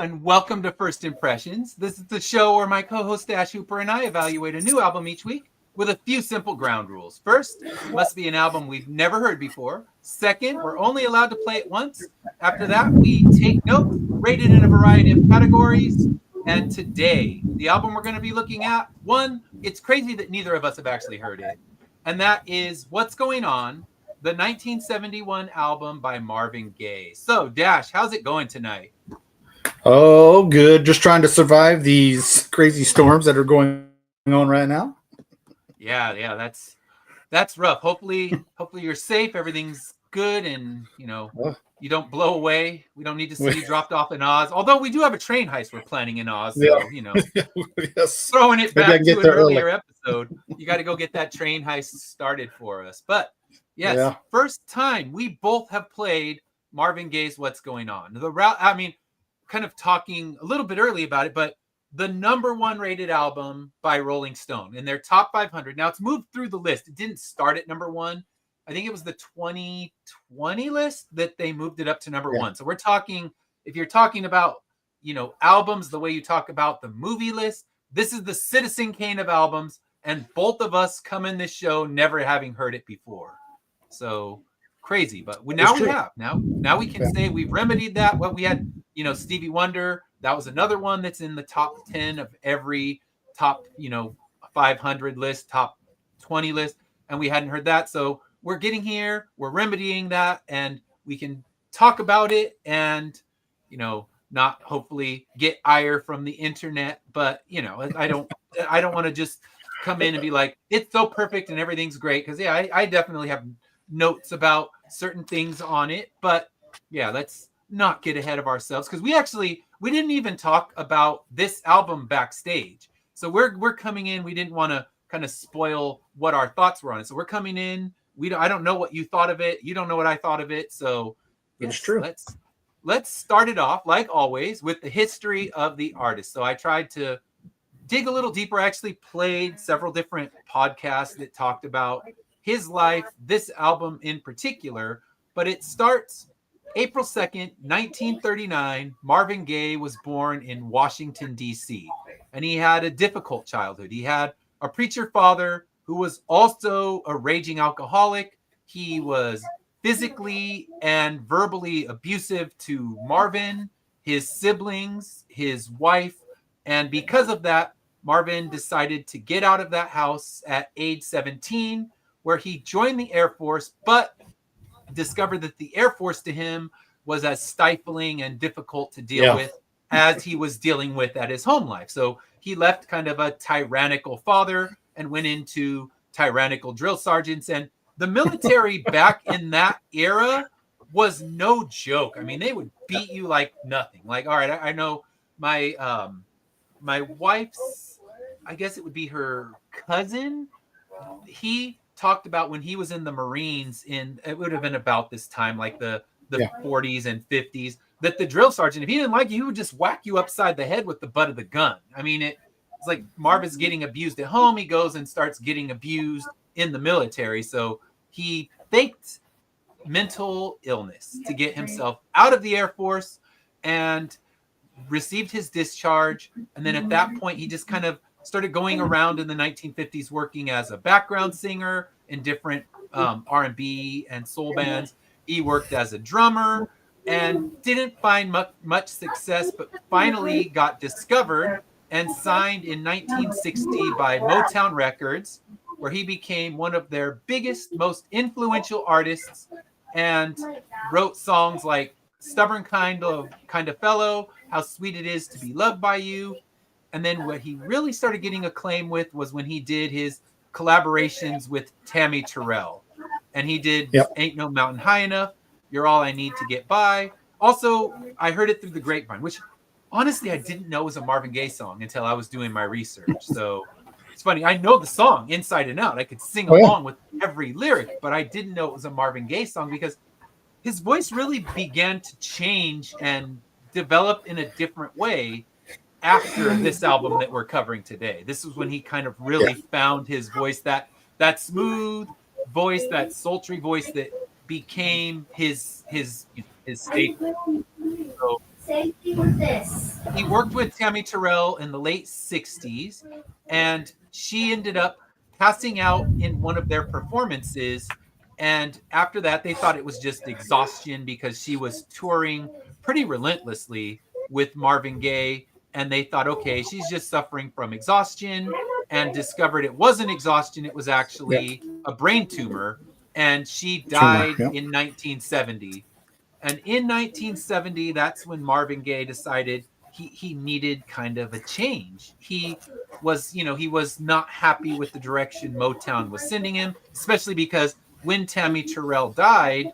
And welcome to First Impressions. This is the show where my co-host Dash Hooper and I evaluate a new album each week with a few simple ground rules. First, it must be an album we've never heard before. Second, we're only allowed to play it once. After that, we take notes, rate it in a variety of categories. And today, the album we're going to be looking at, one, it's crazy that neither of us have actually heard it. And that is What's Going On, the 1971 album by Marvin Gaye. So, Dash, how's it going tonight? Oh, good. Just trying to survive these crazy storms that are going on right now. Yeah, that's rough. Hopefully you're safe. Everything's good, and you don't blow away. We don't need to see you dropped off in Oz. Although we do have a train heist we're planning in Oz, so Yes. throwing it back to an earlier episode. You got to go get that train heist started for us. But yes, First time we both have played Marvin Gaye's "What's Going On." Kind of talking a little bit early about it, but the number one rated album by Rolling Stone in their top 500. Now it's moved through the list. It didn't start at number one. I think it was the 2020 list that they moved it up to number one. So we're talking, if you're talking about, albums, the way you talk about the movie list, this is the Citizen Kane of albums. And both of us come in this show never having heard it before. So crazy, but now we have. Now we can say we've remedied that. What we had, Stevie Wonder, that was another one that's in the top 10 of every top, 500 list, top 20 list, and we hadn't heard that. So we're getting here, we're remedying that, and we can talk about it and, not hopefully get ire from the internet, but, I don't want to just come in and be like, it's so perfect and everything's great. Cause I definitely have notes about certain things on it, but let's not get ahead of ourselves, because we didn't even talk about this album backstage. So we're coming in, we didn't want to kind of spoil what our thoughts were on it. So we're coming in, I don't know what you thought of it, you don't know what I thought of it. So it's true. Let's start it off, like always, with the history of the artist. So I tried to dig a little deeper. I actually played several different podcasts that talked about his life, this album in particular, but it starts April 2nd, 1939. Marvin Gaye was born in Washington, D.C., and he had a difficult childhood. He had a preacher father who was also a raging alcoholic. He was physically and verbally abusive to Marvin, his siblings, his wife, and because of that, Marvin decided to get out of that house at age 17, where he joined the Air Force, but discovered that the Air Force to him was as stifling and difficult to deal with as he was dealing with at his home life. So he left kind of a tyrannical father and went into tyrannical drill sergeants. And the military back in that era was no joke. I mean, they would beat you like nothing. Like, all right, I know my wife's, I guess it would be her cousin. He talked about when he was in the Marines it would have been about this time, like the 40s and 50s, that the drill sergeant, if he didn't like you, he would just whack you upside the head with the butt of the gun. I mean, it's like Marvin's getting abused at home. He goes and starts getting abused in the military. So he faked mental illness to get himself out of the Air Force and received his discharge. And then at that point, he just kind of started going around in the 1950s working as a background singer in different R&B and soul bands. He worked as a drummer and didn't find much success, but finally got discovered and signed in 1960 by Motown Records, where he became one of their biggest, most influential artists and wrote songs like Stubborn Kind of Fellow, How Sweet It Is to Be Loved by You. And then what he really started getting acclaim with was when he did his collaborations with Tammy Terrell. And he did Ain't No Mountain High Enough, You're All I Need to Get By. Also, I heard it through the grapevine, which honestly I didn't know was a Marvin Gaye song until I was doing my research. So it's funny. I know the song inside and out. I could sing along with every lyric, but I didn't know it was a Marvin Gaye song because his voice really began to change and develop in a different way after this album that we're covering today. This was when he kind of really found his voice, that smooth voice, that sultry voice that became his staple. So he worked with Tammy Terrell in the late 60s, and she ended up passing out in one of their performances. And after that, they thought it was just exhaustion because she was touring pretty relentlessly with Marvin Gaye. And they thought, okay, she's just suffering from exhaustion, and discovered it wasn't exhaustion. It was actually a brain tumor. And she died in 1970. And in 1970, that's when Marvin Gaye decided he needed kind of a change. He was not happy with the direction Motown was sending him, especially because when Tammy Terrell died,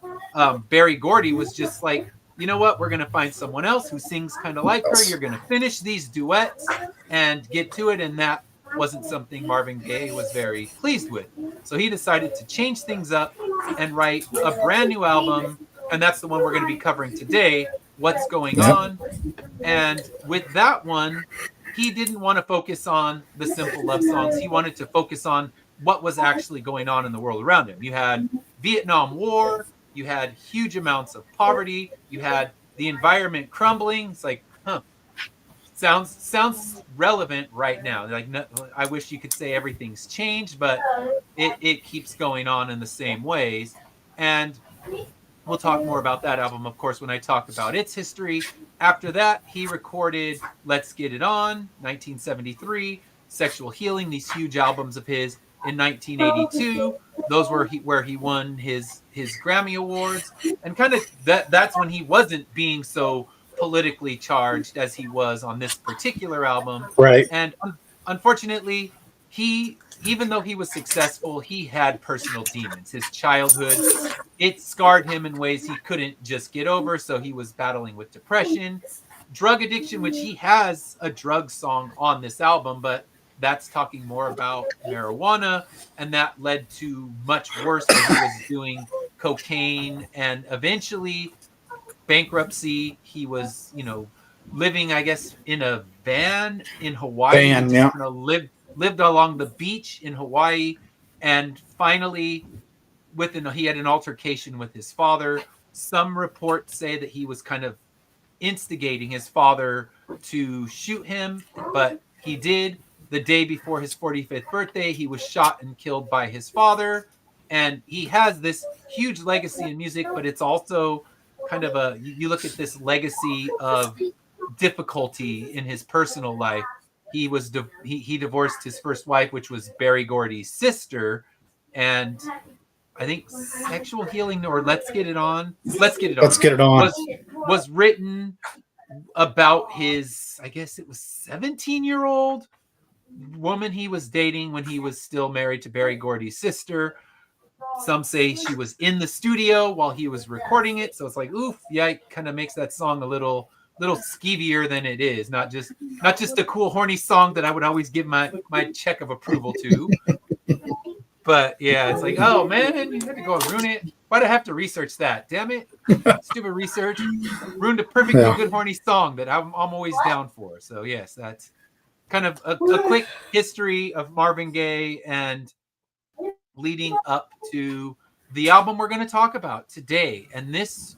Berry Gordy was just like, you know what, we're going to find someone else who sings kind of like her. You're going to finish these duets and get to it. And that wasn't something Marvin Gaye was very pleased with. So he decided to change things up and write a brand new album. And that's the one we're going to be covering today, What's Going On. And with that one, he didn't want to focus on the simple love songs. He wanted to focus on what was actually going on in the world around him. You had Vietnam War, you had huge amounts of poverty, you had the environment crumbling. It's like, sounds relevant right now. Like, no, I wish you could say everything's changed, but it keeps going on in the same ways. And we'll talk more about that album, of course, when I talk about its history. After that, he recorded Let's Get It On, 1973, Sexual Healing, these huge albums of his. In 1982, those were where he won his Grammy Awards. And kind of that's when he wasn't being so politically charged as he was on this particular album. Right. And unfortunately, even though he was successful, he had personal demons. His childhood, it scarred him in ways he couldn't just get over. So he was battling with depression, drug addiction, which he has a drug song on this album, but that's talking more about marijuana. And that led to much worse when he was doing cocaine and eventually bankruptcy. He was, living, I guess, in a van in Hawaii. Lived along the beach in Hawaii, and finally, he had an altercation with his father. Some reports say that he was kind of instigating his father to shoot him, but he did. The day before his 45th birthday, he was shot and killed by his father. And he has this huge legacy in music, but it's also kind of you look at this legacy of difficulty in his personal life. He divorced his first wife, which was Berry Gordy's sister, and I think Sexual Healing or Let's Get It On was written about his, I guess it was 17-year-old woman he was dating when he was still married to Berry Gordy's sister. Some say she was in the studio while he was recording it, so it's like, oof, yeah, it kind of makes that song a little skeevier than it is. Not just a cool horny song that I would always give my check of approval to. But yeah, it's like, oh man, you had to go and ruin it. Why'd I have to research that? Damn it. Stupid research. Ruined a perfectly good horny song that I'm always down for. So yes, that's kind of a quick history of Marvin Gaye and leading up to the album we're going to talk about today. And let's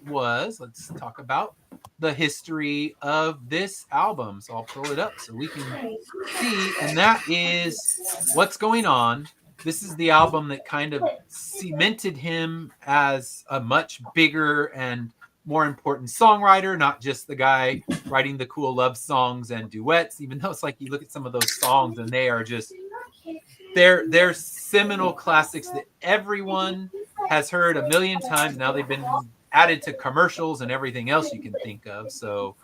talk about the history of this album. So I'll pull it up so we can see. And that is What's Going On. This is the album that kind of cemented him as a much bigger and more important songwriter, not just the guy writing the cool love songs and duets, even though it's like you look at some of those songs and they are just, they're seminal classics that everyone has heard a million times. Now they've been added to commercials and everything else you can think of. So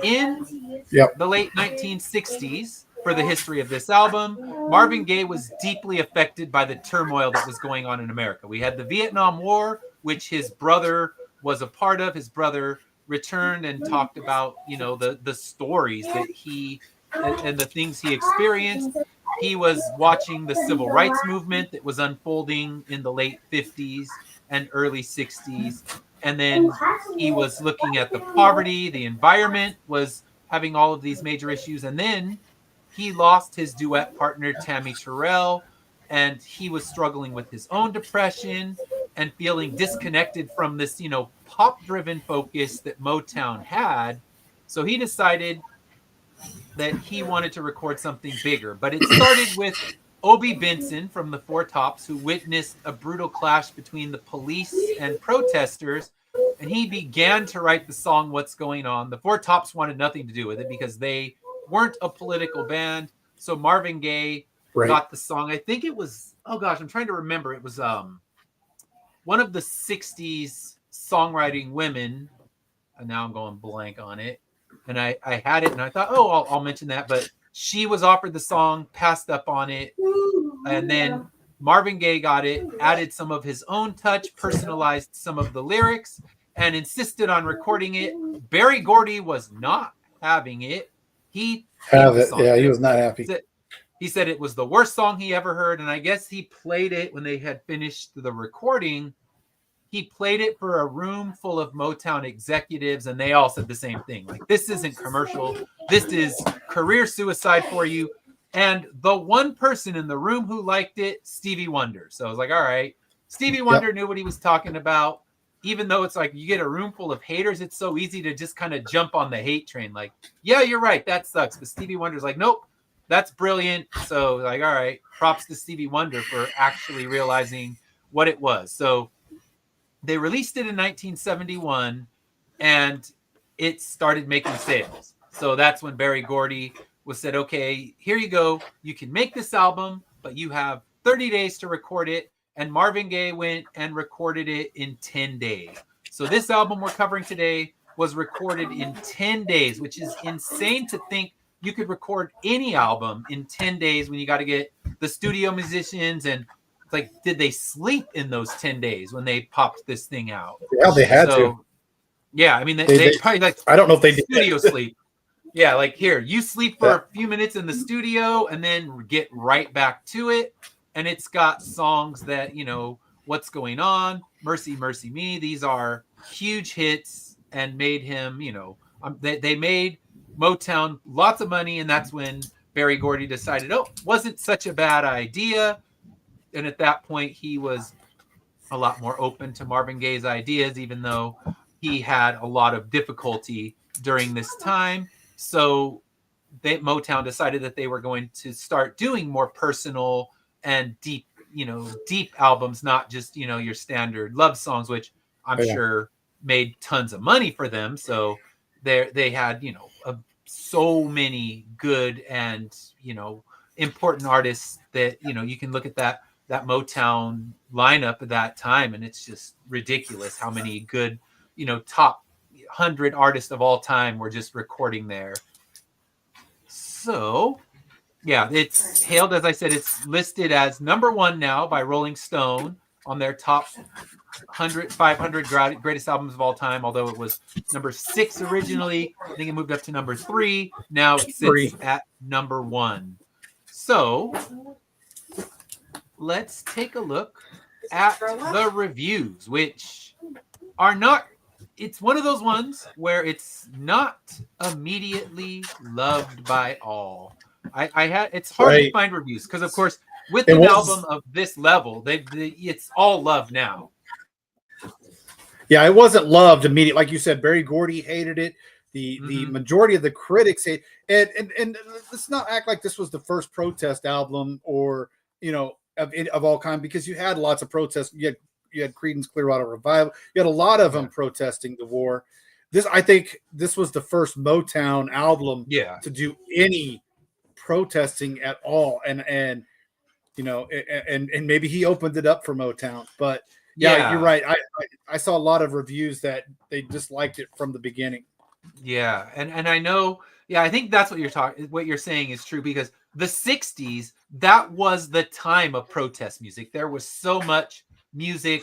in the late 1960s, for the history of this album, Marvin Gaye was deeply affected by the turmoil that was going on in America. We had the Vietnam War, which his brother was a part of. His brother returned and talked about, the stories that he and the things he experienced. He was watching the civil rights movement that was unfolding in the late 50s and early 60s. And then he was looking at the poverty, the environment was having all of these major issues. And then he lost his duet partner, Tammy Terrell, and he was struggling with his own depression and feeling disconnected from this, pop-driven focus that Motown had. So he decided that he wanted to record something bigger. But it started with Obie Benson from the Four Tops, who witnessed a brutal clash between the police and protesters, and he began to write the song What's Going On. The Four Tops wanted nothing to do with it because they weren't a political band. So Marvin Gaye got the song. I think it was, oh gosh, I'm trying to remember. It was one of the 60s songwriting women, and now I'm going blank on it. And I had it and I thought, oh, I'll mention that. But she was offered the song, passed up on it. And then Marvin Gaye got it, added some of his own touch, personalized some of the lyrics, and insisted on recording it. Berry Gordy was not having it. He was not happy. He said it was the worst song he ever heard. And I guess he played it when they had finished the recording. He played it for a room full of Motown executives, and they all said the same thing. Like, this isn't commercial. This is career suicide for you. And the one person in the room who liked it, Stevie Wonder. So I was like, all right. Stevie Wonder knew what he was talking about. Even though it's like you get a room full of haters, it's so easy to just kind of jump on the hate train. Like, yeah, you're right. That sucks. But Stevie Wonder's like, nope, that's brilliant. So like, all right, props to Stevie Wonder for actually realizing what it was. So they released it in 1971, and it started making sales. So that's when Berry Gordy was said, okay, here you go. You can make this album, but you have 30 days to record it. And Marvin Gaye went and recorded it in 10 days. So this album we're covering today was recorded in 10 days, which is insane to think you could record any album in 10 days when you got to get the studio musicians. And it's like, did they sleep in those 10 days when they popped this thing out? Yeah, they had to. Yeah, I mean, they probably like, I don't know if they did studio sleep. Yeah, like, here, you sleep for a few minutes in the studio and then get right back to it. And it's got songs that, What's Going On, Mercy, Mercy Me. These are huge hits and made him, they made Motown lots of money. And that's when Berry Gordy decided, wasn't such a bad idea. And at that point, he was a lot more open to Marvin Gaye's ideas, even though he had a lot of difficulty during this time. So Motown decided that they were going to start doing more personal and deep albums, not just, your standard love songs, which I'm sure made tons of money for them. So they had, so many good and, important artists that, you can look at that Motown lineup at that time, and it's just ridiculous how many good, top 100 artists of all time were just recording there. So yeah, it's hailed, as I said, it's listed as number 1 now by Rolling Stone on their top 500 greatest albums of all time, although it was number 6 originally. I think it moved up to number 3. Now it sits at number 1. So let's take a look at the reviews, which are not, it's one of those ones where it's not immediately loved by all. It's hard to find reviews because, of course, with an album of this level, it's all love now. Yeah, it wasn't loved immediately. Like you said, Berry Gordy hated it. The majority of the critics hate it. And let's not act like this was the first protest album or, of all kind, because you had lots of protests. You had Creedence Clearwater Revival. You had a lot of them protesting the war. I think this was the first Motown album to do any protesting at all. And maybe he opened it up for Motown, but you're right. I saw a lot of reviews that they disliked it from the beginning. Yeah. And I know, I think that's what you're saying is true, because the 60s, that was the time of protest music. There was so much music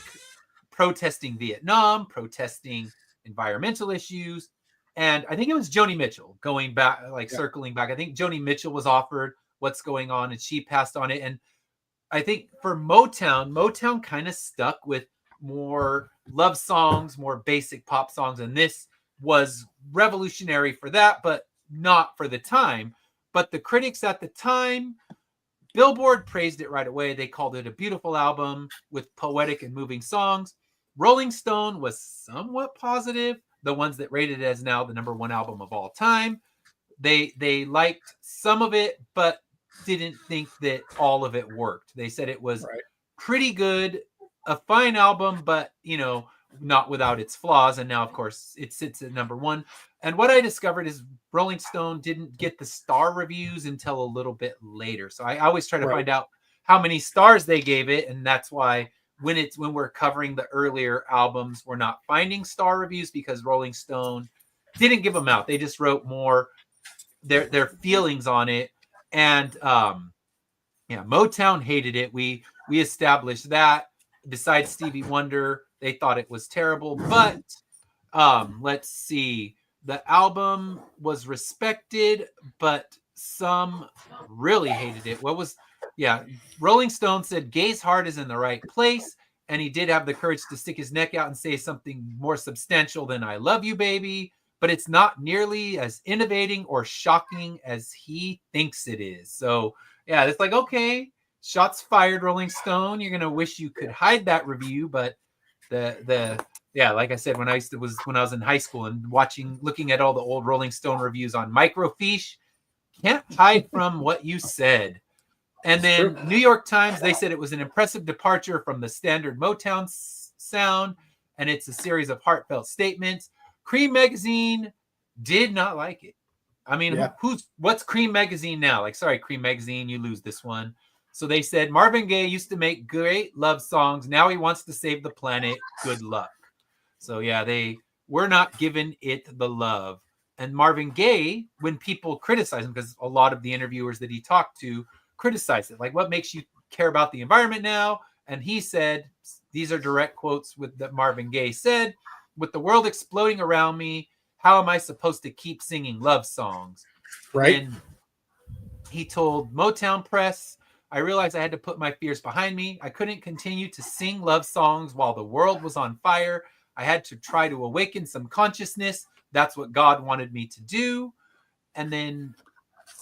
protesting Vietnam, protesting environmental issues. And I think it was Joni Mitchell going back, like circling back. I think Joni Mitchell was offered What's Going On, and she passed on it. And I think for Motown kind of stuck with more love songs, more basic pop songs. And this was revolutionary for that, but not for the time. But the critics at the time, Billboard praised it right away. They called it a beautiful album with poetic and moving songs. Rolling Stone was somewhat positive. The ones that rated it as now the #1 album of all time. They liked some of it, but didn't think that all of it worked. They said it was pretty good, a fine album, but not without its flaws. And now, of course, it sits at #1. And what I discovered is Rolling Stone didn't get the star reviews until a little bit later. So I always try to find out how many stars they gave it, and that's why when we're covering the earlier albums, we're not finding star reviews because Rolling Stone didn't give them out. They just wrote more their feelings on it. And Motown hated it. We established that. Besides Stevie Wonder, they thought it was terrible. But let's see. The album was respected, but some really hated it. Rolling Stone said Gaye's heart is in the right place, and he did have the courage to stick his neck out and say something more substantial than I love you, baby, but it's not nearly as innovating or shocking as he thinks it is. So, yeah, it's like, okay, shots fired, Rolling Stone. You're going to wish you could hide that review, but like I said, when I was in high school and looking at all the old Rolling Stone reviews on microfiche, can't hide from what you said. And then New York Times, they said it was an impressive departure from the standard Motown sound, and it's a series of heartfelt statements. Cream Magazine did not like it. I mean, what's Cream Magazine now? Like, sorry, Cream Magazine, you lose this one. So they said Marvin Gaye used to make great love songs. Now he wants to save the planet. Good luck. So yeah, they were not giving it the love. And Marvin Gaye, when people criticize him, because a lot of the interviewers that he talked to criticized it, like, what makes you care about the environment now? And he said, these are direct quotes that Marvin Gaye said, with the world exploding around me, how am I supposed to keep singing love songs? Right. And he told Motown Press, I realized I had to put my fears behind me. I couldn't continue to sing love songs while the world was on fire. I had to try to awaken some consciousness. That's what God wanted me to do. And then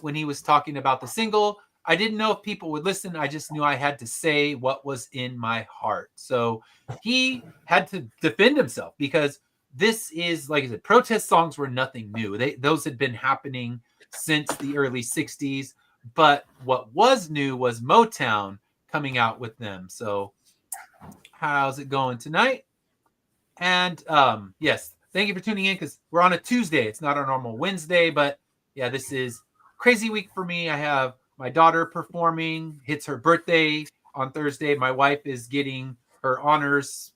when he was talking about the single, I didn't know if people would listen. I just knew I had to say what was in my heart. So he had to defend himself, because this is, like I said, protest songs were nothing new. Those had been happening since the early 60s. But what was new was Motown coming out with them. So how's it going tonight? And yes, thank you for tuning in, because we're on a Tuesday. It's not our normal Wednesday, but yeah, this is crazy week for me. I have my daughter performing, hits her birthday on Thursday. My wife is getting her honors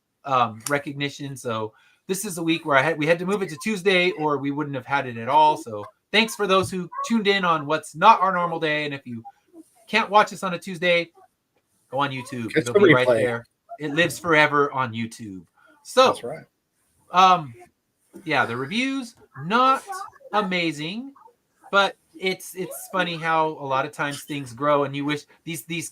recognition. So this is a week where we had to move it to Tuesday, or we wouldn't have had it at all. So thanks for those who tuned in on what's not our normal day. And if you can't watch us on a Tuesday, go on YouTube. It'll be right there. It lives forever on YouTube. So that's right. Yeah, the reviews, not amazing, but it's funny how a lot of times things grow, and you wish these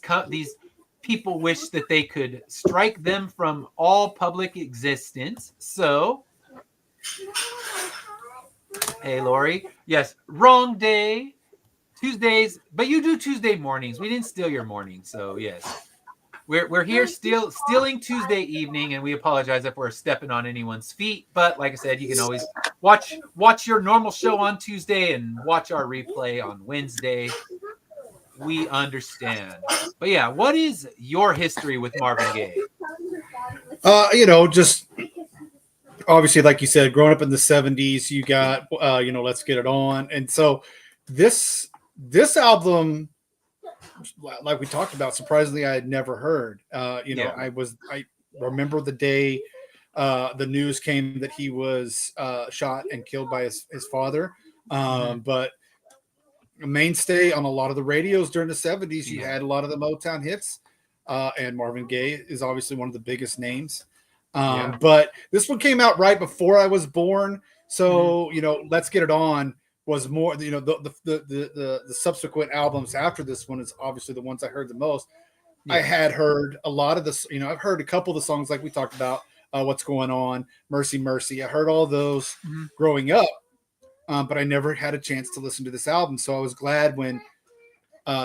people wish that they could strike them from all public existence. So, hey, Lori, yes, wrong day, Tuesdays, but you do Tuesday mornings. We didn't steal your morning, so yes. We're here stealing Tuesday evening, and we apologize if we're stepping on anyone's feet. But like I said, you can always watch your normal show on Tuesday and watch our replay on Wednesday. We understand. But yeah, what is your history with Marvin Gaye? Just obviously, like you said, growing up in the 70s, you got Let's Get It On. And so this album, like we talked about, surprisingly, I had never heard. I remember the day the news came that he was shot and killed by his father. But a mainstay on a lot of the radios during the 70s, you had a lot of the Motown hits, and Marvin Gaye is obviously one of the biggest names. But this one came out right before I was born. So, Let's Get It On was more, the subsequent albums after this one is obviously the ones I heard the most. I had heard a lot of this, I've heard a couple of the songs like we talked about, What's Going On, Mercy, Mercy. I heard all those growing up, but I never had a chance to listen to this album. So I was glad when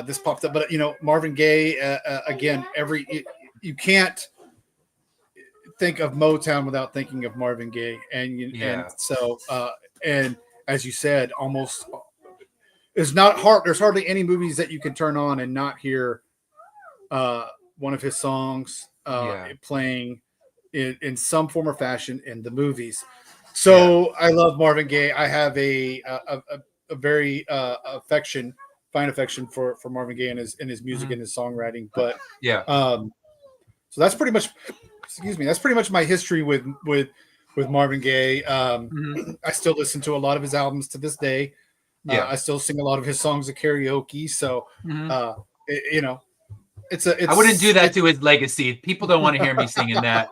this popped up. But, Marvin Gaye, again, you can't think of Motown without thinking of Marvin Gaye. And so as you said, almost it's not hard. There's hardly any movies that you can turn on and not hear one of his songs playing in some form or fashion in the movies. So I love Marvin Gaye. I have a very fine affection for Marvin Gaye and his music and his songwriting. But so that's pretty much, that's pretty much my history with Marvin Gaye. I still listen to a lot of his albums to this day. I still sing a lot of his songs at karaoke. So I wouldn't do that to his legacy. People don't want to hear me singing that.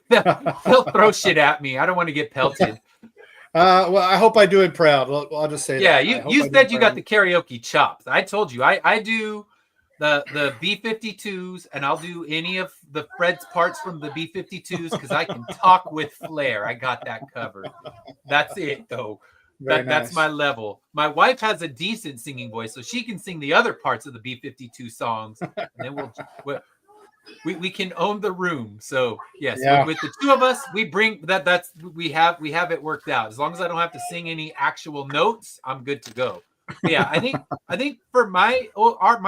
They'll throw shit at me. I don't want to get pelted. Well, I hope I do it proud. I'll just say that. Yeah, you said you got the karaoke chops. I told you. I do the B-52s, and I'll do any of the Fred's parts from the B-52s because I can talk with flair. I got that covered. That's it, though. That's my level. My wife has a decent singing voice, so she can sing the other parts of the B-52 songs, and then we can own the room. So yes, with the two of us, we bring that. We have it worked out. As long as I don't have to sing any actual notes, I'm good to go. But yeah, I think for my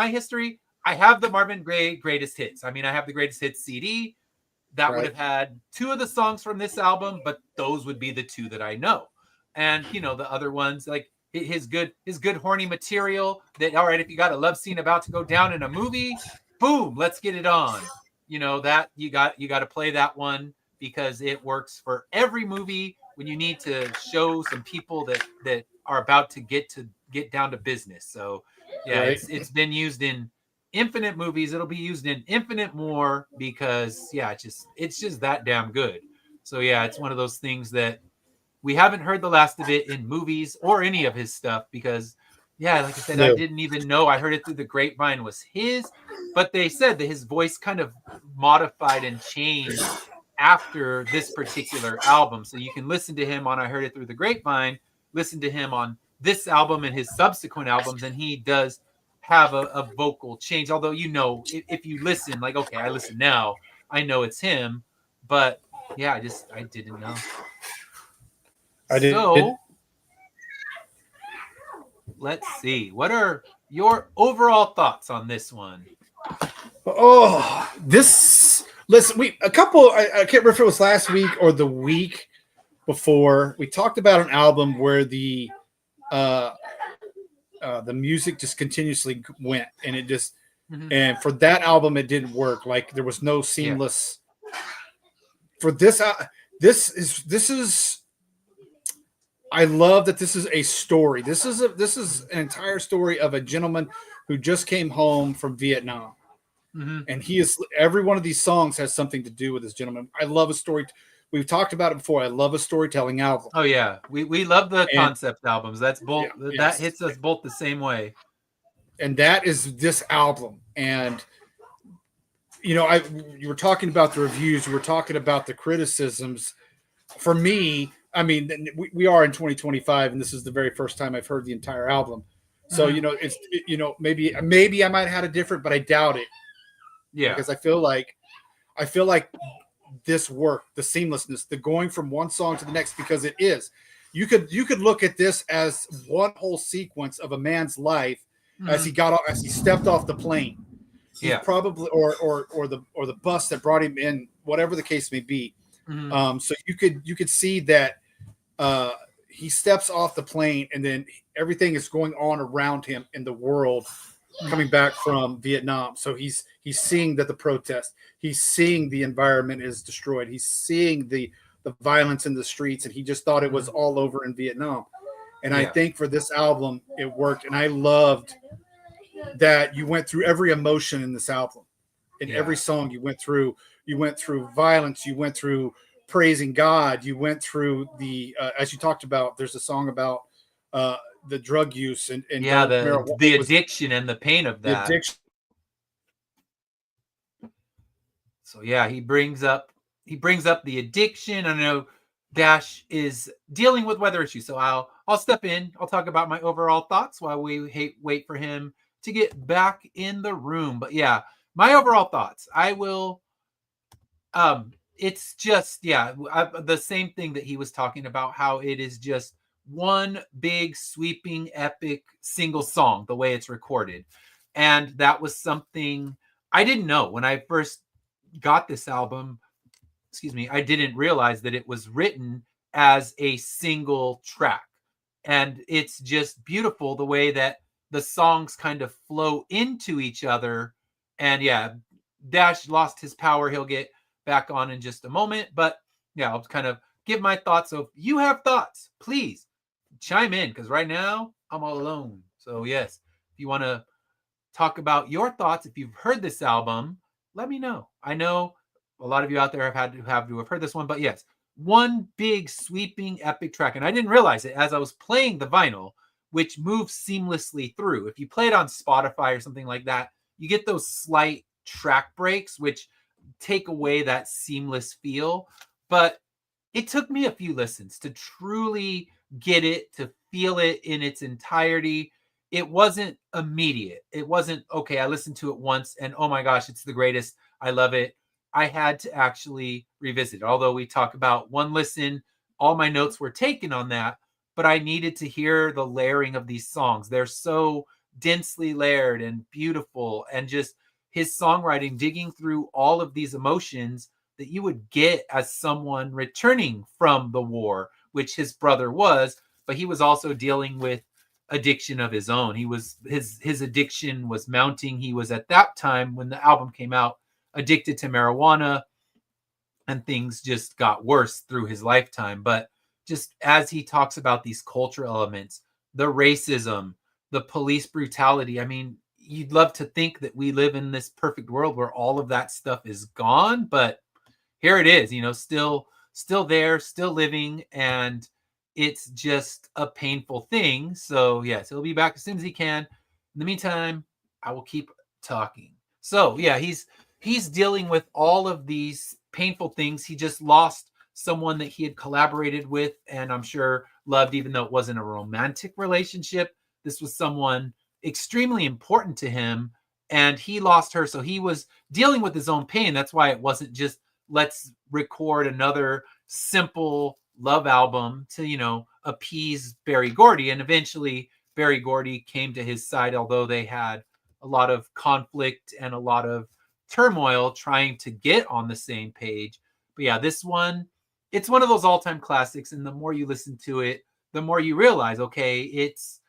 history, I have the Marvin Gaye greatest hits. I mean, I have the greatest hits CD that would have had two of the songs from this album, but those would be the two that I know. And the other ones like his good horny material. That all right, if you got a love scene about to go down in a movie, boom, let's get it on. That you got to play that one because it works for every movie when you need to show some people that are about to get down to business. So it's been used in infinite movies. It'll be used in infinite more because it's just that damn good. So it's one of those things that we haven't heard the last of it in movies or any of his stuff because like I said, I didn't even know. I heard it through the grapevine was his, but they said that his voice kind of modified and changed after this particular album. So you can listen to him on I Heard It Through the Grapevine, listen to him on this album and his subsequent albums, and he does have a vocal change. Although, if you listen, like, okay, I listen now, I know it's him, but I didn't know. So let's see. What are your overall thoughts on this one? Oh, listen, I can't remember if it was last week or the week before. We talked about an album where the music just continuously went, and it just, and for that album, it didn't work. Like there was no seamless. For this, this is. I love that this is a story. This is an entire story of a gentleman who just came home from Vietnam. And every one of these songs has something to do with this gentleman. I love a story. We've talked about it before. I love a storytelling album. Oh yeah. We love the concept albums. That's both that hits us both the same way. And that is this album. And you were talking about the reviews, you were talking about the criticisms. For me, I mean, we are in 2025, and this is the very first time I've heard the entire album. So, maybe I might have had a different, but I doubt it. Yeah. Because I feel like this work, the seamlessness, the going from one song to the next, because it is. You could look at this as one whole sequence of a man's life as he stepped off the plane. He probably or the bus that brought him in, whatever the case may be. So you could see that he steps off the plane, and then everything is going on around him in the world, coming back from Vietnam. So he's seeing that the protest, he's seeing the environment is destroyed, he's seeing the violence in the streets, and he just thought it was all over in Vietnam. And I think for this album, it worked, and I loved that you went through every emotion in this album. In every song you went through violence, you went through praising God, you went through the as you talked about. There's a song about the drug use and the addiction and the pain of that. The addiction. So yeah, he brings up the addiction. I know Dash is dealing with weather issues, so I'll step in. I'll talk about my overall thoughts while we wait for him to get back in the room. But yeah, my overall thoughts. I will. It's just the same thing that he was talking about. How it is just one big sweeping epic single song, the way it's recorded, and that was something I didn't know when I first got this album. Excuse me, I didn't realize that it was written as a single track, and it's just beautiful the way that the songs kind of flow into each other. And yeah, Dash lost his power. He'll get back on in just a moment, but yeah, I'll kind of give my thoughts. So if you have thoughts, please chime in, because right now I'm all alone. So yes, if you want to talk about your thoughts, if you've heard this album, let me know. I know a lot of you out there have heard this one, but yes, one big sweeping epic track. And I didn't realize it as I was playing the vinyl, which moves seamlessly through. If you play it on Spotify or something like that, you get those slight track breaks, which take away that seamless feel. But it took me a few listens to truly get it, to feel it in its entirety. It wasn't immediate. It wasn't, okay, I listened to it once and oh my gosh, it's the greatest. I love it. I had to actually revisit it. Although we talk about one listen, all my notes were taken on that, but I needed to hear the layering of these songs. They're so densely layered and beautiful, and just his songwriting digging through all of these emotions that you would get as someone returning from the war, which his brother was, but he was also dealing with addiction of his own. He was his addiction was mounting. He was at that time when the album came out addicted to marijuana, and things just got worse through his lifetime. But just as he talks about these cultural elements, the racism, the police brutality, I mean, you'd love to think that we live in this perfect world where all of that stuff is gone, but here it is, still there, still living, and it's just a painful thing. So yes, he'll be back as soon as he can. In the meantime, I will keep talking. So yeah, he's dealing with all of these painful things. He just lost someone that he had collaborated with and I'm sure loved, even though it wasn't a romantic relationship. This was someone extremely important to him, and he lost her. So he was dealing with his own pain. That's why it wasn't just let's record another simple love album to, appease Berry Gordy. And eventually Berry Gordy came to his side, although they had a lot of conflict and a lot of turmoil trying to get on the same page. But yeah, this one, it's one of those all-time classics. And the more you listen to it, the more you realize, okay, it's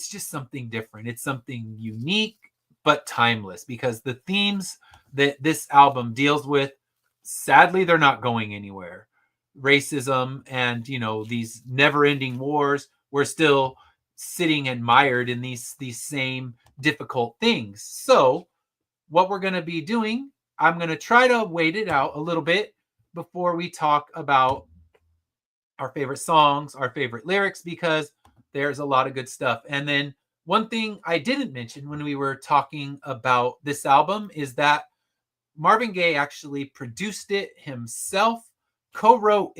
just something different. It's something unique, but timeless, because the themes that this album deals with, sadly, they're not going anywhere. Racism and, these never-ending wars, we're still sitting and mired in these same difficult things. So what we're going to be doing, I'm going to try to wait it out a little bit before we talk about our favorite songs, our favorite lyrics, because there's a lot of good stuff. And then one thing I didn't mention when we were talking about this album is that Marvin Gaye actually produced it himself, co-wrote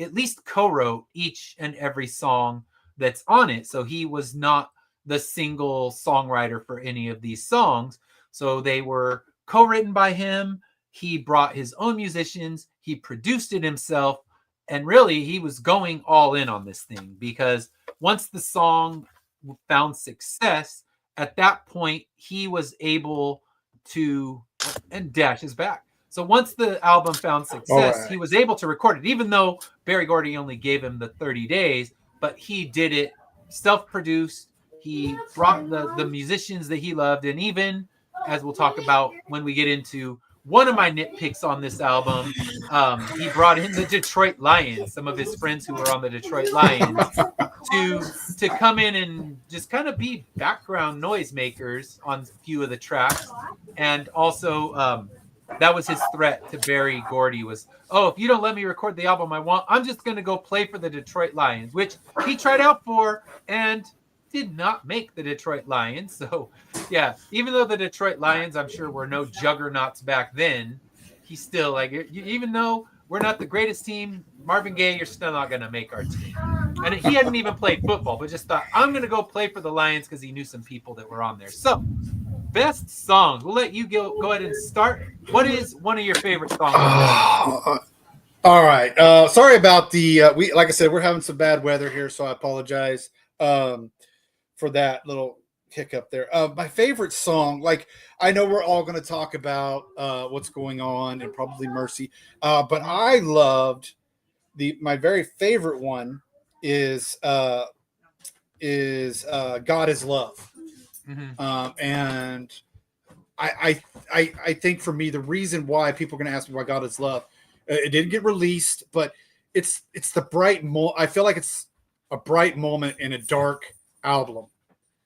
each and every song that's on it. So he was not the single songwriter for any of these songs. So they were co-written by him. He brought his own musicians. He produced it himself. And really, he was going all in on this thing, because once the song found success, at that point, he was able to, and Dash is back. So once the album found success, He was able to record it, even though Berry Gordy only gave him the 30 days, but he did it self-produced. He brought the musicians that he loved. And even, as we'll talk about when we get into one of my nitpicks on this album, he brought in the Detroit Lions, some of his friends who were on the Detroit Lions, to come in and just kind of be background noisemakers on a few of the tracks. And also that was his threat to Berry Gordy was, oh, if you don't let me record the album I'm just going to go play for the Detroit Lions, which he tried out for and did not make the Detroit Lions. So yeah, even though the Detroit Lions, I'm sure, were no juggernauts back then, he's still like, even though we're not the greatest team, Marvin Gaye, you're still not going to make our team. And he hadn't even played football, but just thought, I'm going to go play for the Lions because he knew some people that were on there. So best songs. We'll let you go ahead and start. What is one of your favorite songs? All right. Sorry about the like I said, we're having some bad weather here, so I apologize for that little hiccup there. My favorite song, like I know we're all going to talk about what's going on and probably Mercy, but I loved my very favorite one is God Is Love. Mm-hmm. And I think for me, the reason why people are going to ask me why God Is Love, it didn't get released, but it's the bright I feel like it's a bright moment in a dark album.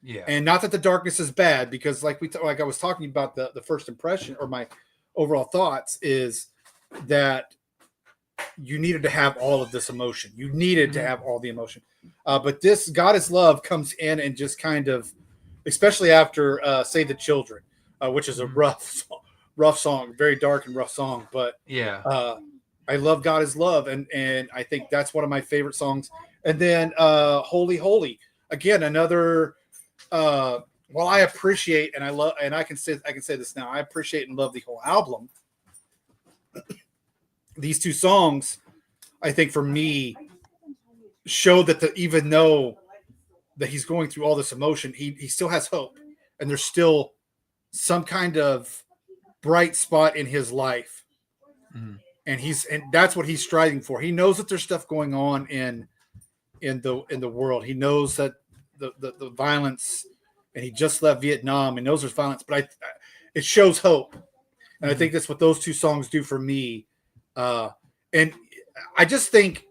Yeah. And not that the darkness is bad, because like I was talking about the first impression or my overall thoughts is that you needed to have all of this emotion. You needed to have all the emotion. But this God Is Love comes in and just kind of, especially after Save the Children, which is a rough song, very dark and rough song. But yeah, I love God Is Love. And I think that's one of my favorite songs. And then Holy, Holy, again, another, while I appreciate, and I love, and I can say this now, I appreciate and love the whole album. These two songs, I think for me, show that even though that he's going through all this emotion, he still has hope, and there's still some kind of bright spot in his life, and that's what he's striving for. He knows that there's stuff going on in the world. He knows that the violence, and he just left Vietnam and knows there's violence, but it shows hope, and I think that's what those two songs do for me. And I just think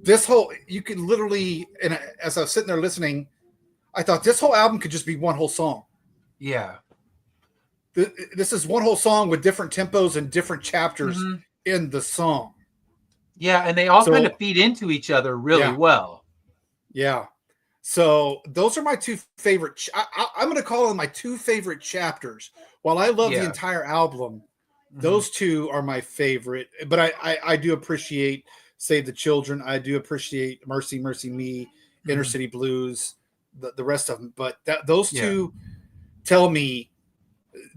this whole, you could literally, and as I was sitting there listening, I thought this whole album could just be one whole song. Yeah. This is one whole song with different tempos and different chapters in the song. Yeah. And they all kind of feed into each other really well. Yeah. So those are my two favorite. I'm going to call them my two favorite chapters. While I love the entire album, those two are my favorite, but I do appreciate Save the Children. I do appreciate Mercy, Mercy Me, Inner City Blues, the rest of them. But those two tell me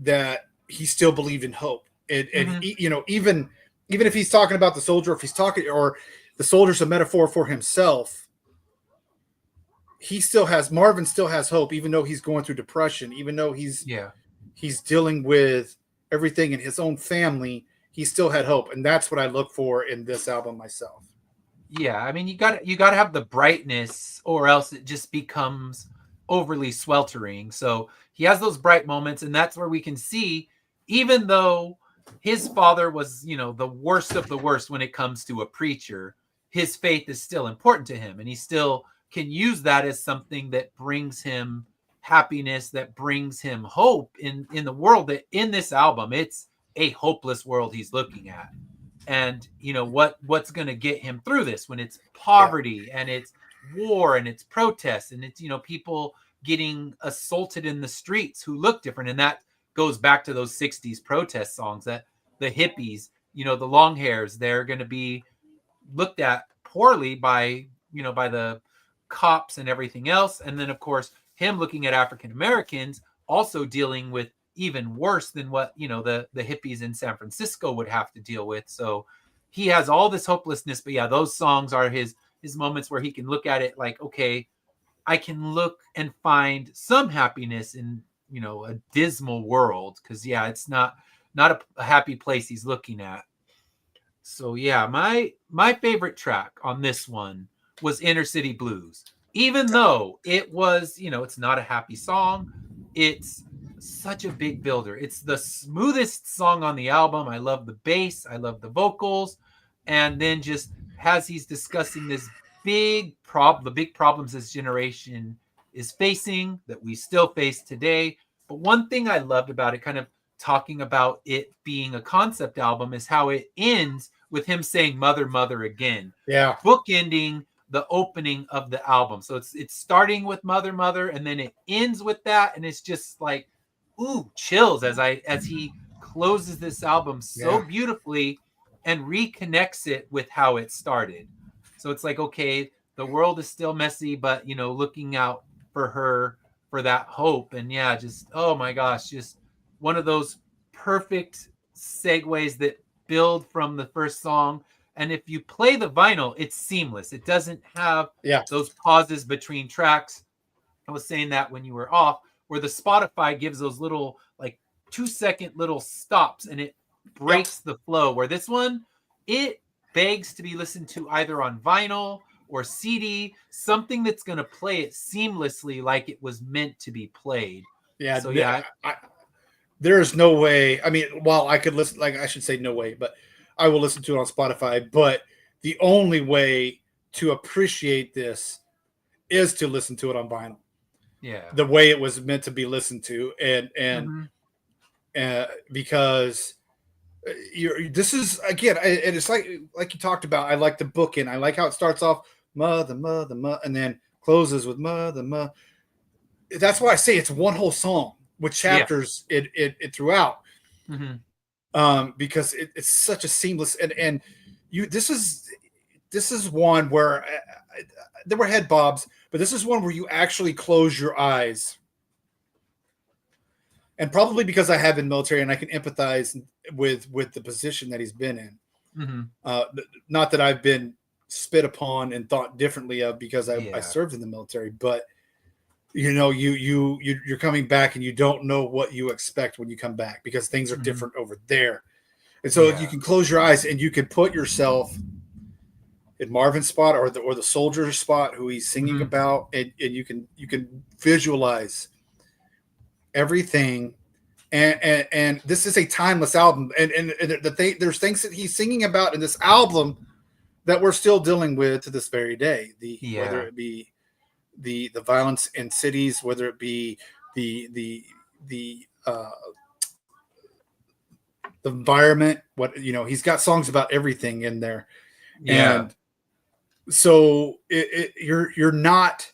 that he still believed in hope. And you know, even if he's talking about the soldier, if he's talking, or the soldier's a metaphor for himself, Marvin still has hope, even though he's going through depression, even though he's dealing with everything in his own family, he still had hope, and that's what I look for in this album myself. Yeah, I mean, you got to have the brightness, or else it just becomes overly sweltering. So he has those bright moments, and that's where we can see, even though his father was, you know, the worst of the worst when it comes to a preacher, his faith is still important to him, and he still can use that as something that brings him happiness, that brings him hope in the world. That in this album, it's a hopeless world he's looking at, and you know what's going to get him through this when it's poverty and it's war and it's protests and it's, you know, people getting assaulted in the streets who look different. And that goes back to those 60s protest songs, that the hippies, you know, the long hairs, they're going to be looked at poorly by, you know, by the cops and everything else. And then of course him looking at African Americans also dealing with even worse than what, you know, the hippies in San Francisco would have to deal with. So he has all this hopelessness, but yeah, those songs are his moments where he can look at it like, okay, I can look and find some happiness in, you know, a dismal world. Cause yeah, it's not a happy place he's looking at. So yeah, my favorite track on this one was Inner City Blues. Even though it was, you know, it's not a happy song, it's such a big builder. It's the smoothest song on the album. I love the bass, I love the vocals, and then just as he's discussing this the big problems this generation is facing that we still face today. But one thing I loved about it, kind of talking about it being a concept album is how it ends with him saying "Mother, Mother" again. Yeah. Bookending the opening of the album. So it's starting with "Mother, Mother," and then it ends with that, and it's just like, ooh, chills as he closes this album so beautifully and reconnects it with how it started. So it's like, okay, the world is still messy, but looking out for her, for that hope. And yeah, just, oh my gosh, just one of those perfect segues that build from the first song. And if you play the vinyl, it's seamless. It doesn't have those pauses between tracks. I was saying that when you were off, where the Spotify gives those little like 2-second little stops and it breaks the flow. Where this one, it begs to be listened to either on vinyl or CD, something that's going to play it seamlessly like it was meant to be played. Yeah. So there's no way. I mean, while I could listen, like I should say no way, but I will listen to it on Spotify. But the only way to appreciate this is to listen to it on vinyl. Yeah. The way it was meant to be listened to. And because this is, again, and it's like you talked about, I like the bookend. I like how it starts off mother, mother, mother, and then closes with mother, mother. That's why I say it's one whole song with chapters it throughout. Because it's such a seamless and you this is one where there were head bobs, but this is one where you actually close your eyes. And probably because I have been military and I can empathize with the position that he's been in. Not that I've been spit upon and thought differently of because I served in the military, but you're coming back and you don't know what you expect when you come back because things are different over there. And so you can close your eyes and you can put yourself in Marvin's spot or the soldier's spot who he's singing about, and you can visualize everything. And this is a timeless album. And there's things that he's singing about in this album that we're still dealing with to this very day. Whether it be the violence in cities, whether it be the environment, he's got songs about everything in there. And so you're not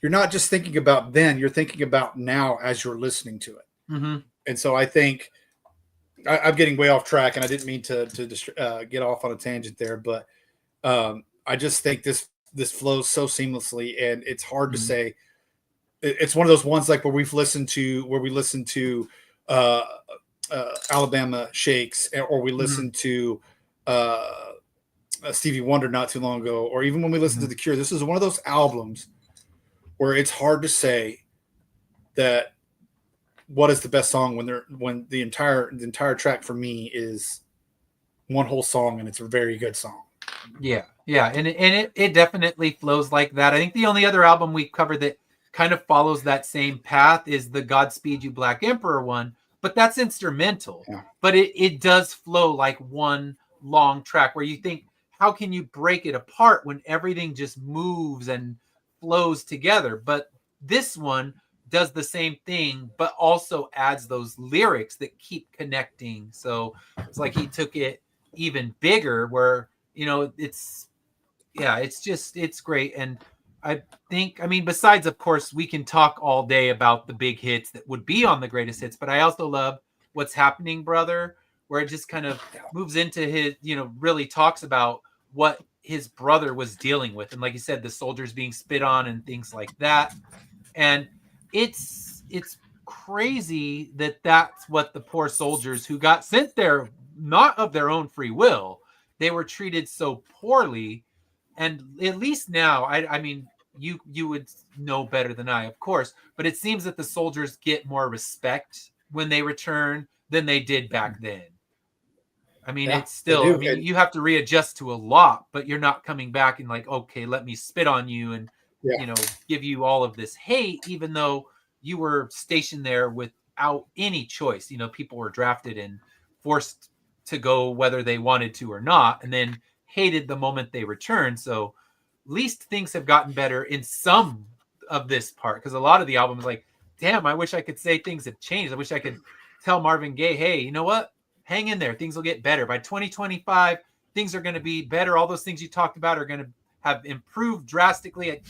just thinking about then, you're thinking about now as you're listening to it. And so I think I'm getting way off track, and I didn't mean to get off on a tangent there, but I just think this flows so seamlessly, and it's hard to say. It's one of those ones like where we listen to Alabama Shakes, or we listened to Stevie Wonder not too long ago, or even when we listened to The Cure. This is one of those albums where it's hard to say that what is the best song when the entire track for me is one whole song, and it's a very good song. Yeah, and it definitely flows like that. I think the only other album we covered that kind of follows that same path is the Godspeed You Black Emperor one, but that's instrumental. But it does flow like one long track where you think, how can you break it apart when everything just moves and flows together? But this one does the same thing, but also adds those lyrics that keep connecting. So it's like he took it even bigger where, it's great. And I think, besides, of course, we can talk all day about the big hits that would be on the greatest hits, but I also love What's Happening, Brother, where it just kind of moves into his, really talks about what his brother was dealing with. And like you said, the soldiers being spit on and things like that. And it's crazy that that's what the poor soldiers who got sent there, not of their own free will, they were treated so poorly. And at least now, I mean, you would know better than I, of course, but it seems that the soldiers get more respect when they return than they did back then. I mean, it's still, you have to readjust to a lot, but you're not coming back and like, okay, let me spit on you and, give you all of this hate, even though you were stationed there without any choice. People were drafted and forced to go whether they wanted to or not, and then hated the moment they returned. So at least things have gotten better in some of this part, because a lot of the albums, like, damn, I wish I could say things have changed. I wish I could tell Marvin Gaye, hey, you know what? Hang in there. Things will get better. By 2025, things are going to be better. All those things you talked about are going to have improved drastically.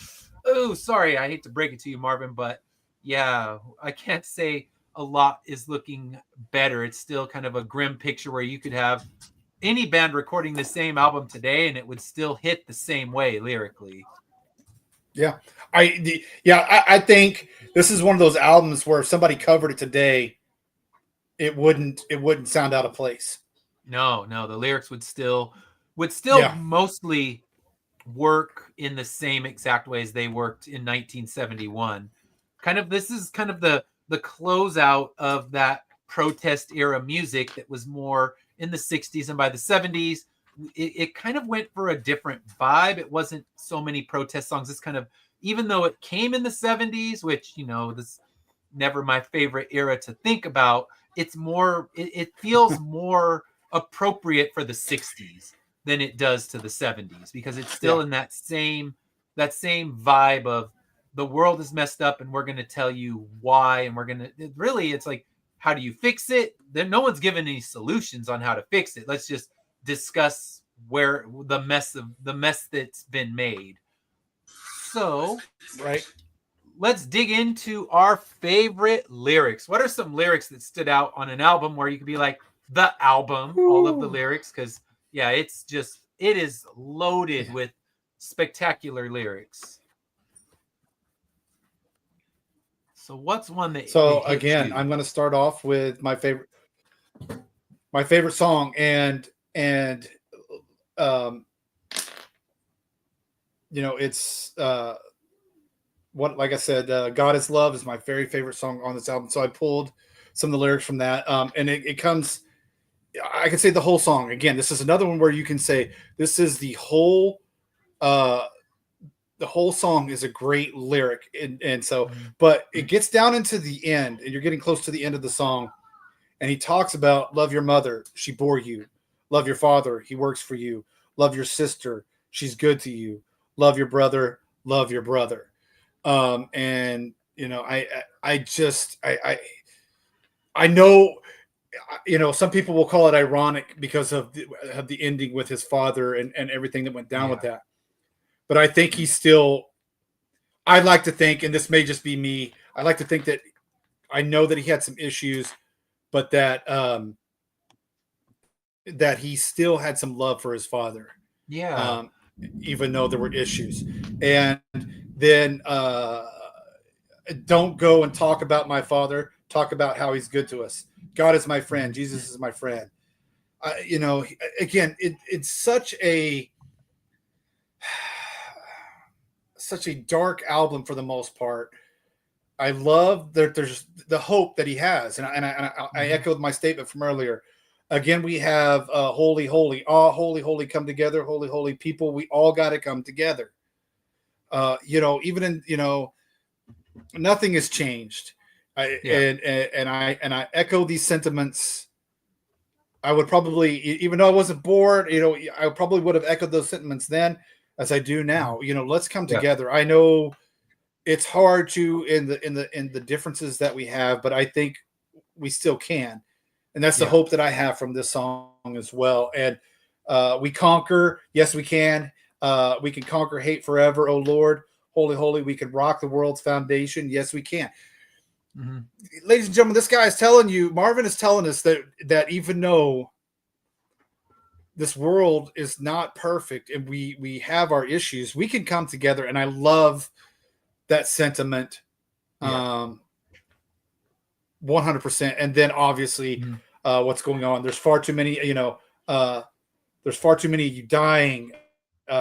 Oh, sorry. I hate to break it to you, Marvin, but yeah, I can't say a lot is looking better. It's still kind of a grim picture where you could have any band recording the same album today and it would still hit the same way lyrically. Yeah. I think this is one of those albums where if somebody covered it today, it wouldn't sound out of place. No, the lyrics would still mostly work in the same exact ways they worked in 1971. This is kind of the closeout of that protest era music that was more in the 60s, and by the 70s it kind of went for a different vibe. It wasn't so many protest songs. It's kind of, even though it came in the 70s, which, you know, this never my favorite era to think about, it's more, it feels more appropriate for the 60s than it does to the 70s, because it's still in that same vibe of the world is messed up and we're going to tell you why, and we're going to really, it's like, how do you fix it? Then no one's given any solutions on how to fix it. Let's just discuss where the mess that's been made. So, right, let's dig into our favorite lyrics. What are some lyrics that stood out on an album where you could be like, the album, all of the lyrics? Because yeah, it is loaded with spectacular lyrics. So what's one that? So again, I'm going to start off with my favorite song, and you know, it's like I said, God is Love is my very favorite song on this album. So I pulled some of the lyrics from that, and it comes. I can say the whole song. Again, this is another one where you can say this is the whole song is a great lyric. And so, but it gets down into the end, and you're getting close to the end of the song, and he talks about love your mother, she bore you. Love your father, he works for you. Love your sister, she's good to you. Love your brother, love your brother. And you know, I know, you know, some people will call it ironic because of the ending with his father and everything that went down with that. But I think he's still, I'd like to think, and this may just be me, I like to think that I know that he had some issues, but that that he still had some love for his father. Yeah. Even though there were issues. And then don't go and talk about my father, talk about how he's good to us. God is my friend. Jesus is my friend. You know, again, it's such a dark album for the most part. I love that there's the hope that he has, and I echoed my statement from earlier. Again, we have holy, holy, holy, holy, come together, holy, holy people. We all got to come together. You know, even in, you know, nothing has changed. And I echo these sentiments. I would probably, even though I wasn't bored, you know, I probably would have echoed those sentiments then as I do now. You know, let's come together. I know it's hard to in the differences that we have, but I think we still can. And that's the hope that I have from this song as well. And we conquer. Yes, we can. We can conquer hate forever, oh Lord. Holy, holy. We can rock the world's foundation. Yes, we can. Mm-hmm. Ladies and gentlemen, this guy is telling you, Marvin is telling us that even though this world is not perfect and we have our issues, we can come together. And I love that sentiment. 100%. And then obviously what's going on. There's far too many, you know, there's far too many of you dying.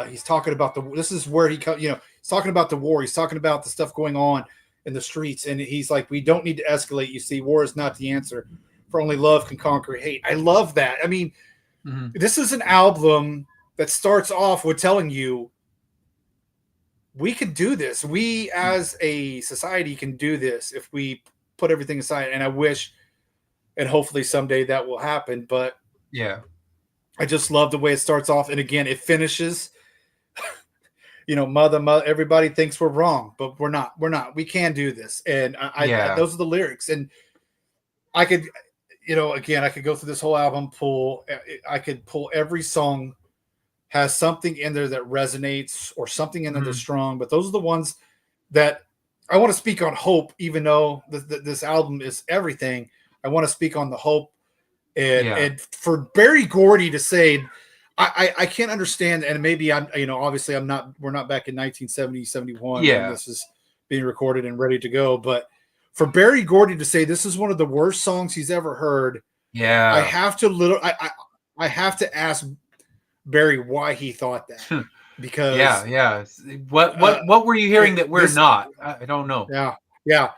He's talking about this is where he's talking about the war. He's talking about the stuff going on in the streets. And he's like, we don't need to escalate. You see, war is not the answer, for only love can conquer hate. I love that. I mean, this is an album that starts off with telling you, we could do this. We as a society can do this if we put everything aside. And I wish, and hopefully someday that will happen. But yeah, I just love the way it starts off. And again, it finishes, you know, mother, everybody thinks we're wrong, but we're not. We can do this. And those are the lyrics. And I could, again, I could go through this whole album, I could pull every song has something in there that resonates or something in there that's strong, but those are the ones that I want to speak on hope, even though this album is everything. I want to speak on the hope. And for Berry Gordy to say, I can't understand, and maybe obviously we're not back in 1970, 71 when this is being recorded and ready to go, but for Berry Gordy to say this is one of the worst songs he's ever heard, I have to ask Barry why he thought that. Because what were you hearing that we're not? I don't know. Yeah.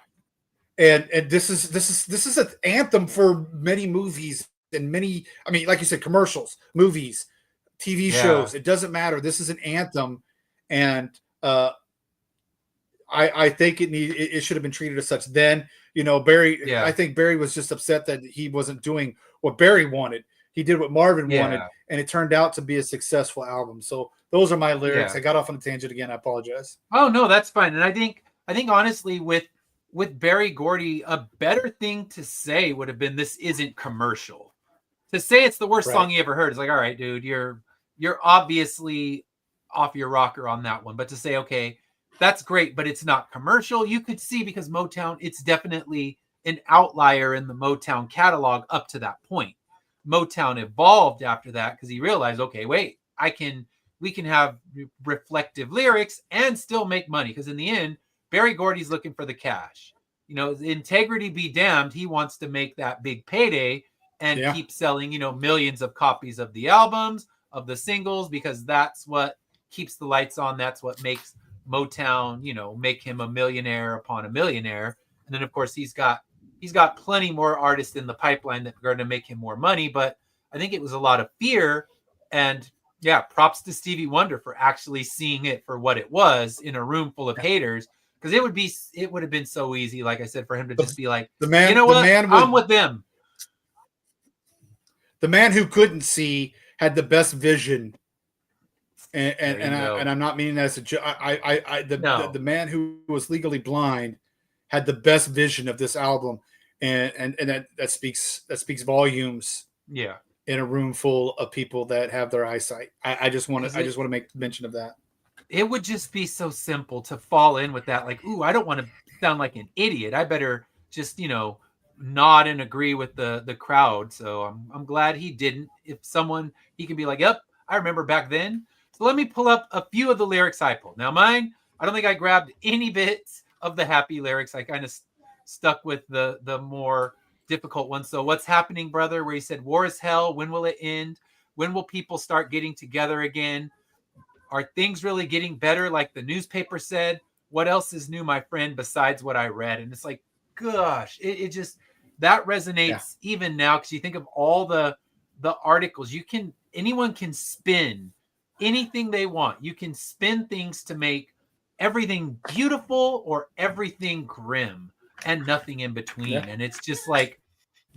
And this is an anthem for many movies and many, I mean, like you said, commercials, movies, TV shows. It doesn't matter. This is an anthem, and I think it should have been treated as such. Then Barry, I think Barry was just upset that he wasn't doing what Barry wanted. He did what Marvin wanted, and it turned out to be a successful album. So those are my lyrics. I got off on a tangent again. I apologize. Oh no, that's fine. And I think honestly with Berry Gordy, a better thing to say would have been this isn't commercial. To say it's the worst song you ever heard, it's like, all right, dude, you're obviously off your rocker on that one. But to say, okay, that's great, but it's not commercial, you could see because Motown, it's definitely an outlier in the Motown catalog up to that point. Motown evolved after that because he realized, okay, wait, we can have reflective lyrics and still make money. Because in the end, Berry Gordy's looking for the cash. Integrity be damned. He wants to make that big payday and keep selling, millions of copies of the albums, of the singles, because that's what keeps the lights on. That's what makes Motown, make him a millionaire upon a millionaire. And then of course he's got plenty more artists in the pipeline that are going to make him more money. But I think it was a lot of fear, and props to Stevie Wonder for actually seeing it for what it was in a room full of haters. Because it would have been so easy, like I said, for him to just be like, I'm with them. The man who couldn't see had the best vision, and I'm not meaning that as a joke. The man who was legally blind had the best vision of this album, and that speaks volumes. Yeah, in a room full of people that have their eyesight. I just want to make mention of that. It would just be so simple to fall in with that. Like, ooh, I don't want to sound like an idiot. I better just, nod and agree with the crowd. So I'm glad he didn't. If he can be like, yep, I remember back then. So let me pull up a few of the lyrics I pulled. Now mine, I don't think I grabbed any bits of the happy lyrics. I kind of stuck with the more difficult ones. So what's happening, brother? Where he said, war is hell. When will it end? When will people start getting together again? Are things really getting better? Like the newspaper said, what else is new, my friend, besides what I read? And it's like, gosh, it just, that resonates even now. Cause you think of all the articles anyone can spin anything they want. You can spin things to make everything beautiful or everything grim and nothing in between. And it's just like,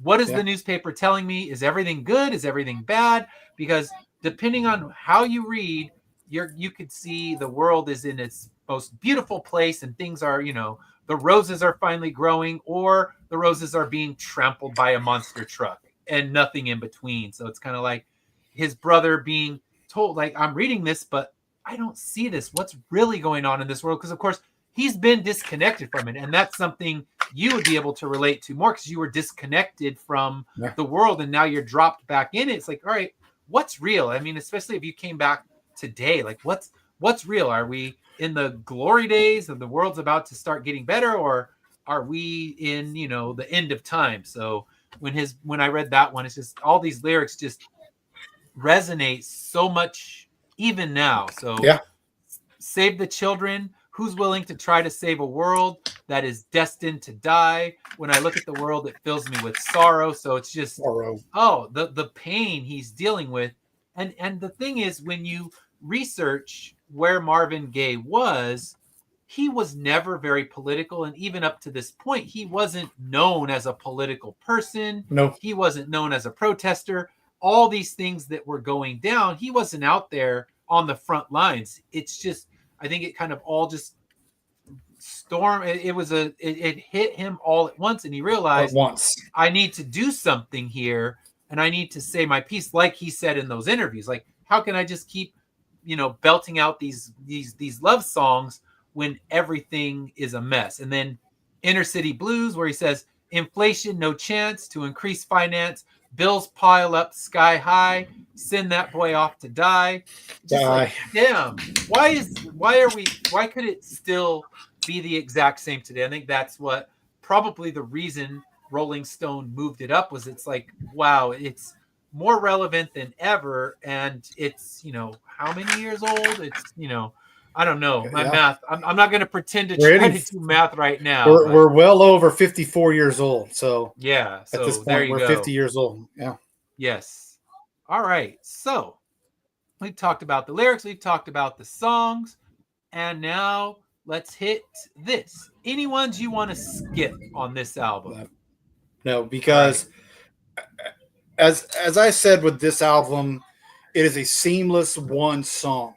what is the newspaper telling me? Is everything good? Is everything bad? Because depending on how you read, you could see the world is in its most beautiful place and things are, the roses are finally growing, or the roses are being trampled by a monster truck and nothing in between. So it's kind of like his brother being told, like, I'm reading this, but I don't see this. What's really going on in this world? Because of course he's been disconnected from it. And that's something you would be able to relate to more because you were disconnected from the world and now you're dropped back in it. It's like, all right, what's real? I mean, especially if you came back today, like what's real? Are we in the glory days of the world's about to start getting better, or are we in, the end of time? So when I read that one, it's just all these lyrics just resonate so much even now. So save the children. Who's willing to try to save a world that is destined to die? When I look at the world, it fills me with sorrow. So it's just the pain he's dealing with. And the thing is, when you research where Marvin Gaye was, he was never very political. And even up to this point, he wasn't known as a political person. No. He wasn't known as a protester. All these things that were going down, he wasn't out there on the front lines. It's just, I think it kind of all just storm. It hit him all at once, and he realized I need to do something here, and I need to say my piece, like he said in those interviews. Like, how can I just keep, belting out these love songs when everything is a mess? And then Inner City Blues, where he says, inflation, no chance to increase finance, bills pile up sky high, send that boy off to die. Just like, damn, why could it still be the exact same today? I think that's what probably the reason Rolling Stone moved it up was. It's like, wow, it's more relevant than ever, and it's, how many years old? It's, I don't know. My math. I'm not going to pretend to try to do math right now. We're well over 54 years old. So yeah. So at this point, we're 50 years old. Yeah. Yes. All right. So we've talked about the lyrics. We've talked about the songs. And now let's hit this. Any ones you want to skip on this album? No, because as I said with this album, it is a seamless one song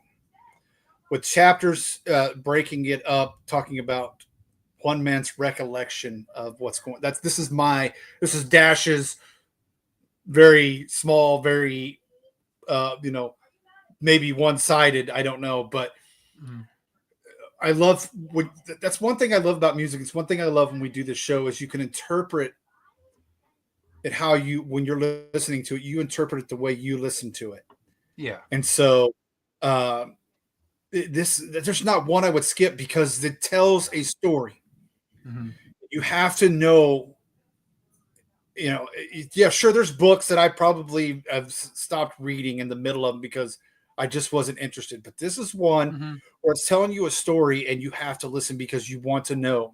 with chapters breaking it up, talking about one man's recollection of what's going. This is Dash's very small, very maybe one-sided. I don't know, but I love that's one thing I love about music. It's one thing I love when we do this show is you can interpret it when you're listening to it, you interpret it the way you listen to it. Yeah. And so there's not one I would skip because it tells a story. Mm-hmm. You have to know, sure, there's books that I probably have stopped reading in the middle of them because I just wasn't interested. But this is one where it's telling you a story and you have to listen because you want to know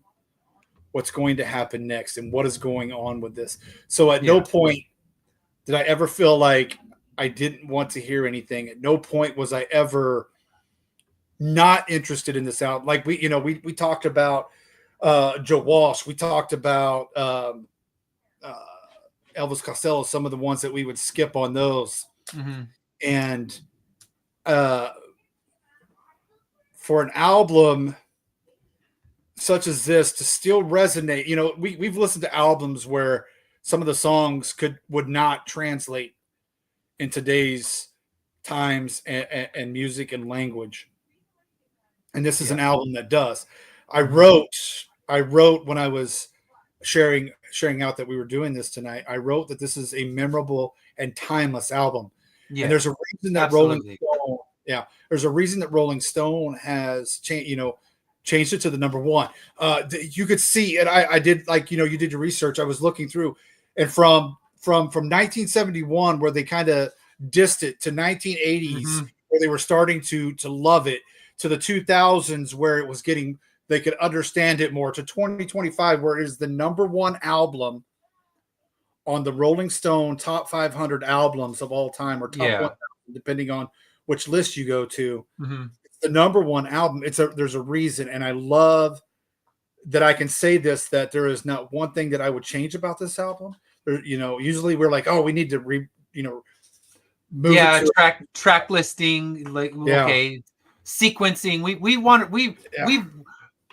what's going to happen next and what is going on with this. So at no point did I ever feel like I didn't want to hear anything. At no point was I ever not interested in this album. Like we talked about Joe Walsh. We talked about Elvis Costello, some of the ones that we would skip on those. Mm-hmm. And for an album such as this to still resonate, we've listened to albums where some of the songs would not translate in today's times and music and language. And this is an album that does. I wrote when I was sharing out that we were doing this tonight, I wrote that this is a memorable and timeless album. Yeah. And there's a reason that there's a reason that Rolling Stone has changed it to the number one. You could see, and I did, you did your research. I was looking through, and from 1971, where they kind of dissed it, to 1980s, where they were starting to love it, to the 2000s, where it was they could understand it more, to 2025, where it is the number one album on the Rolling Stone top 500 albums of all time, or top 1,000, depending on which list you go to. It's the number one album. There's a reason, and I love that I can say this, that there is not one thing that I would change about this album. Usually we're like, oh, we need to move track listing, sequencing. We've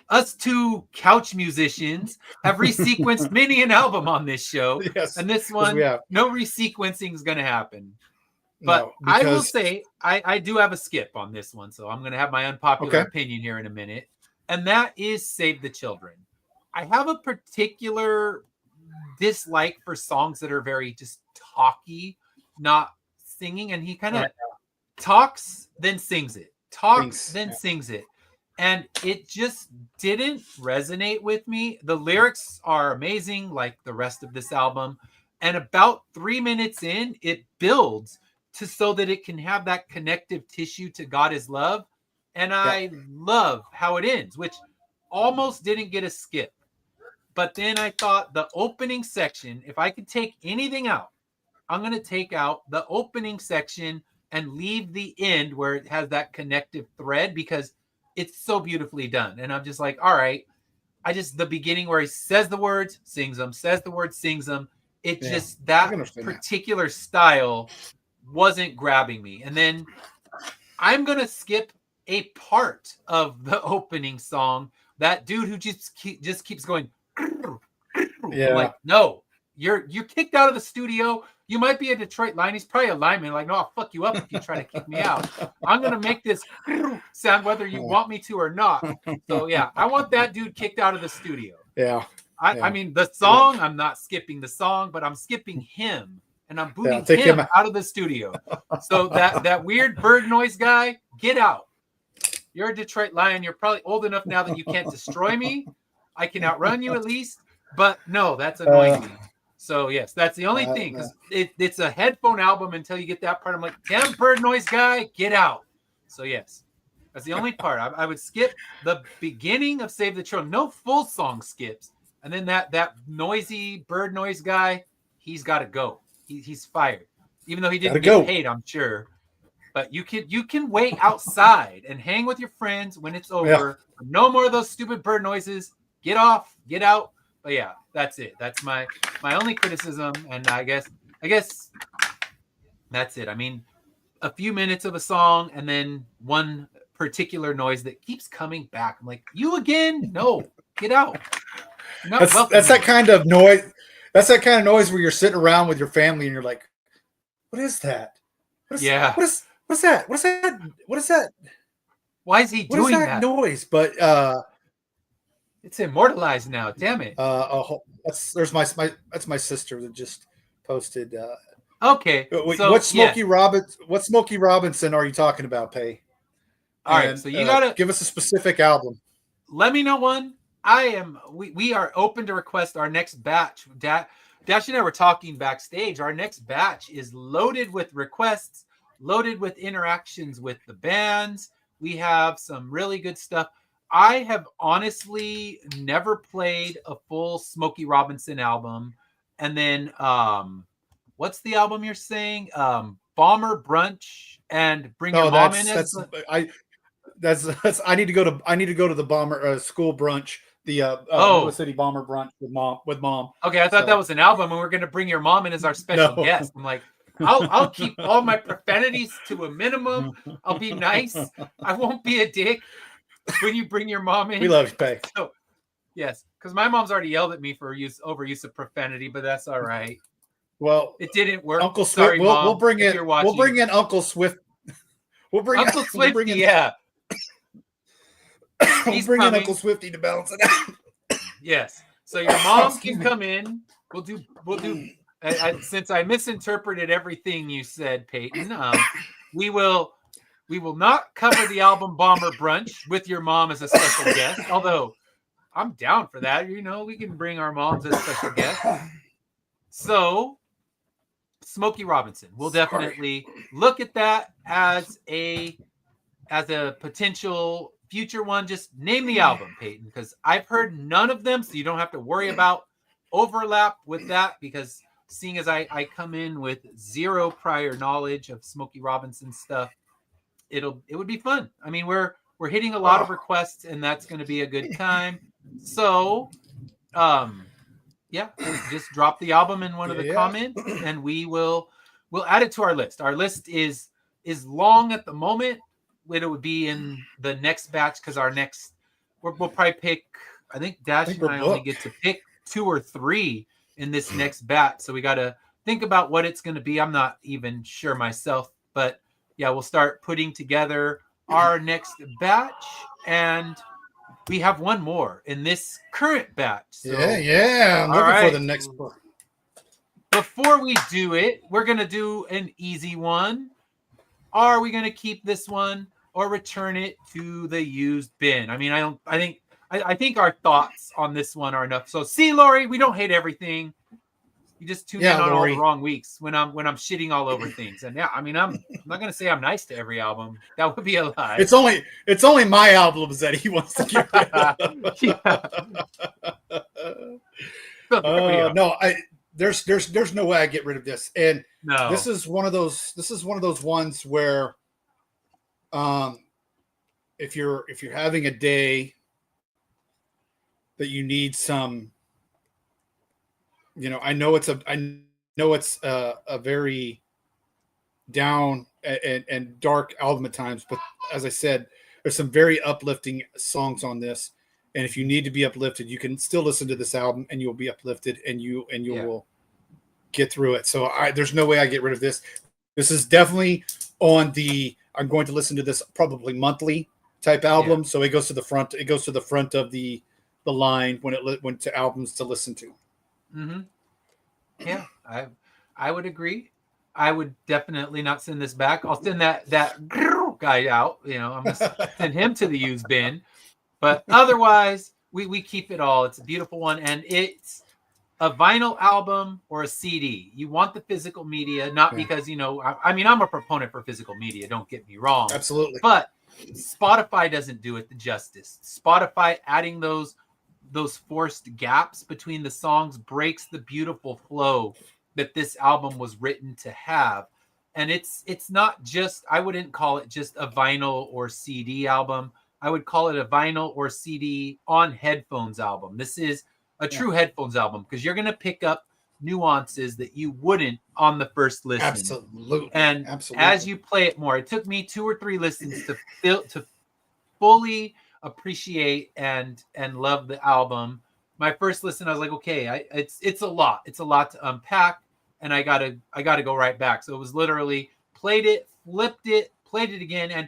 us two couch musicians have resequenced many an album on this show. Yes, and this one, no resequencing is going to happen. But I will say, I do have a skip on this one, so I'm going to have my unpopular opinion here in a minute, and that is Save the Children. I have a particular dislike for songs that are very just talky, not singing, and he kind of talks, then sings it. Sings it. And it just didn't resonate with me. The lyrics are amazing, like the rest of this album. And about 3 minutes in, it builds so that it can have that connective tissue to God is Love. And I love how it ends, which almost didn't get a skip. But then I thought the opening section, if I could take anything out, I'm going to take out the opening section and leave the end where it has that connective thread, because it's so beautifully done. And I'm just like, all right, the beginning where he says the words, sings them, says the words, sings them. It just, that particular style wasn't grabbing me. And then I'm going to skip a part of the opening song, that dude who just keeps going. Yeah. I'm like, no, you're kicked out of the studio. You might be a Detroit line. He's probably a lineman. Like, no, I'll fuck you up if you try to kick me out. I'm gonna make this sound whether you want me to or not. So yeah, I want that dude kicked out of the studio. Yeah. I mean, the song, I'm not skipping the song, but I'm skipping him, and I'm booting him out of the studio. So that weird bird noise guy, get out. You're a Detroit Lion. You're probably old enough now that you can't destroy me. I can outrun you at least, but no, that's annoying me. So yes, that's the only thing, because it's a headphone album until you get that part. I'm like, damn bird noise guy, get out. So yes, that's the only part. I would skip the beginning of Save the Children. No full song skips. And then that noisy bird noise guy, he's got to go. He's fired, even though he didn't get paid, I'm sure. But you can wait outside and hang with your friends when it's over. Yeah. No more of those stupid bird noises. Get off, get out. But yeah, that's it. That's my only criticism. And I guess that's it. I mean, a few minutes of a song and then one particular noise that keeps coming back. I'm like, you again? No, get out. That's that kind of noise. That's that kind of noise where you're sitting around with your family and you're like, what is that? What's that? What is that? Why is he doing that noise? But it's immortalized now. Damn it. That's my sister that just posted. Okay. So, what Smokey Robinson are you talking about, Pay? All right. So you gotta give us a specific album. Let me know one. We are open to request our next batch. Dash and I were talking backstage. Our next batch is loaded with requests, loaded with interactions with the bands. We have some really good stuff. I have honestly never played a full Smokey Robinson album. And then what's the album you're saying? Bomber Brunch and Bring Your Mom In. I need to go to the Bomber School Brunch. The Iowa City Bomber Brunch with mom. Okay, I thought that was an album, and we're gonna bring your mom in as our special guest. I'm like, I'll keep all my profanities to a minimum. I'll be nice. I won't be a dick when you bring your mom in. We love you, Pay. So, yes, because my mom's already yelled at me for overuse of profanity, but that's all right. Well, it didn't work. Uncle Swift. Sorry, Mom, we'll bring in Uncle Swift. Uncle Swifty. Yeah. We'll bring in Uncle Swifty to balance it out. Yes. So your mom can come in. We'll do. Since I misinterpreted everything you said, Peyton, we will not cover the album Bomber Brunch with your mom as a special guest. Although I'm down for that. You know, we can bring our moms as special guests. So Smokey Robinson. We'll definitely look at that as a potential future one. Just name the album, Peyton, because I've heard none of them, so you don't have to worry about overlap with that, because seeing as I come in with zero prior knowledge of Smokey Robinson stuff, it would be fun. I mean, we're hitting a lot of requests, and that's going to be a good time. So yeah, just drop the album in one of the comments, and we'll add it to our list. Our list is long at the moment. It would be in the next batch, because we'll probably pick, I think Dash and I only get to pick 2 or 3 in this next batch. So we got to think about what it's going to be. I'm not even sure myself, but yeah, we'll start putting together our next batch, and we have one more in this current batch. So, I'm looking for the next one. Before we do it, we're going to do an easy one. Are we going to keep this one or return it to the used bin? I mean, I think our thoughts on this one are enough. So, see, Lori, we don't hate everything. You just tune in on all the wrong weeks when I'm shitting all over things. And yeah, I mean, I'm not going to say I'm nice to every album. That would be a lie. It's only my albums that he wants to get rid of. No, there's no way I get rid of this. And this is one of those ones where if you're having a day that you need some, I know it's a very down and dark album at times, but as I said, there's some very uplifting songs on this. And if you need to be uplifted, you can still listen to this album and you'll be uplifted and you will get through it. So there's no way I get rid of this. This is definitely on the, I'm going to listen to this probably monthly type album. So it goes to the front. It goes to the front of the line when it went to albums to listen to. Mm-hmm. Yeah, I would agree. I would definitely not send this back. I'll send that guy out. I'm gonna send him to the used bin. But otherwise, we keep it all. It's a beautiful one, and it's a vinyl album or a CD. You want the physical media, not because I'm a proponent for physical media. Don't get me wrong. Absolutely. But Spotify doesn't do it the justice. Spotify adding those forced gaps between the songs breaks the beautiful flow that this album was written to have. And it's not just, I wouldn't call it just a vinyl or CD album. I would call it a vinyl or CD on headphones album. This is a true headphones album because you're going to pick up nuances that you wouldn't on the first listen. Absolutely. And as you play it more, it took me 2 or 3 listens to fully appreciate and love the album. My first listen, I was like, okay, it's a lot. It's a lot to unpack, and I gotta go right back. So it was literally played it, flipped it, played it again, and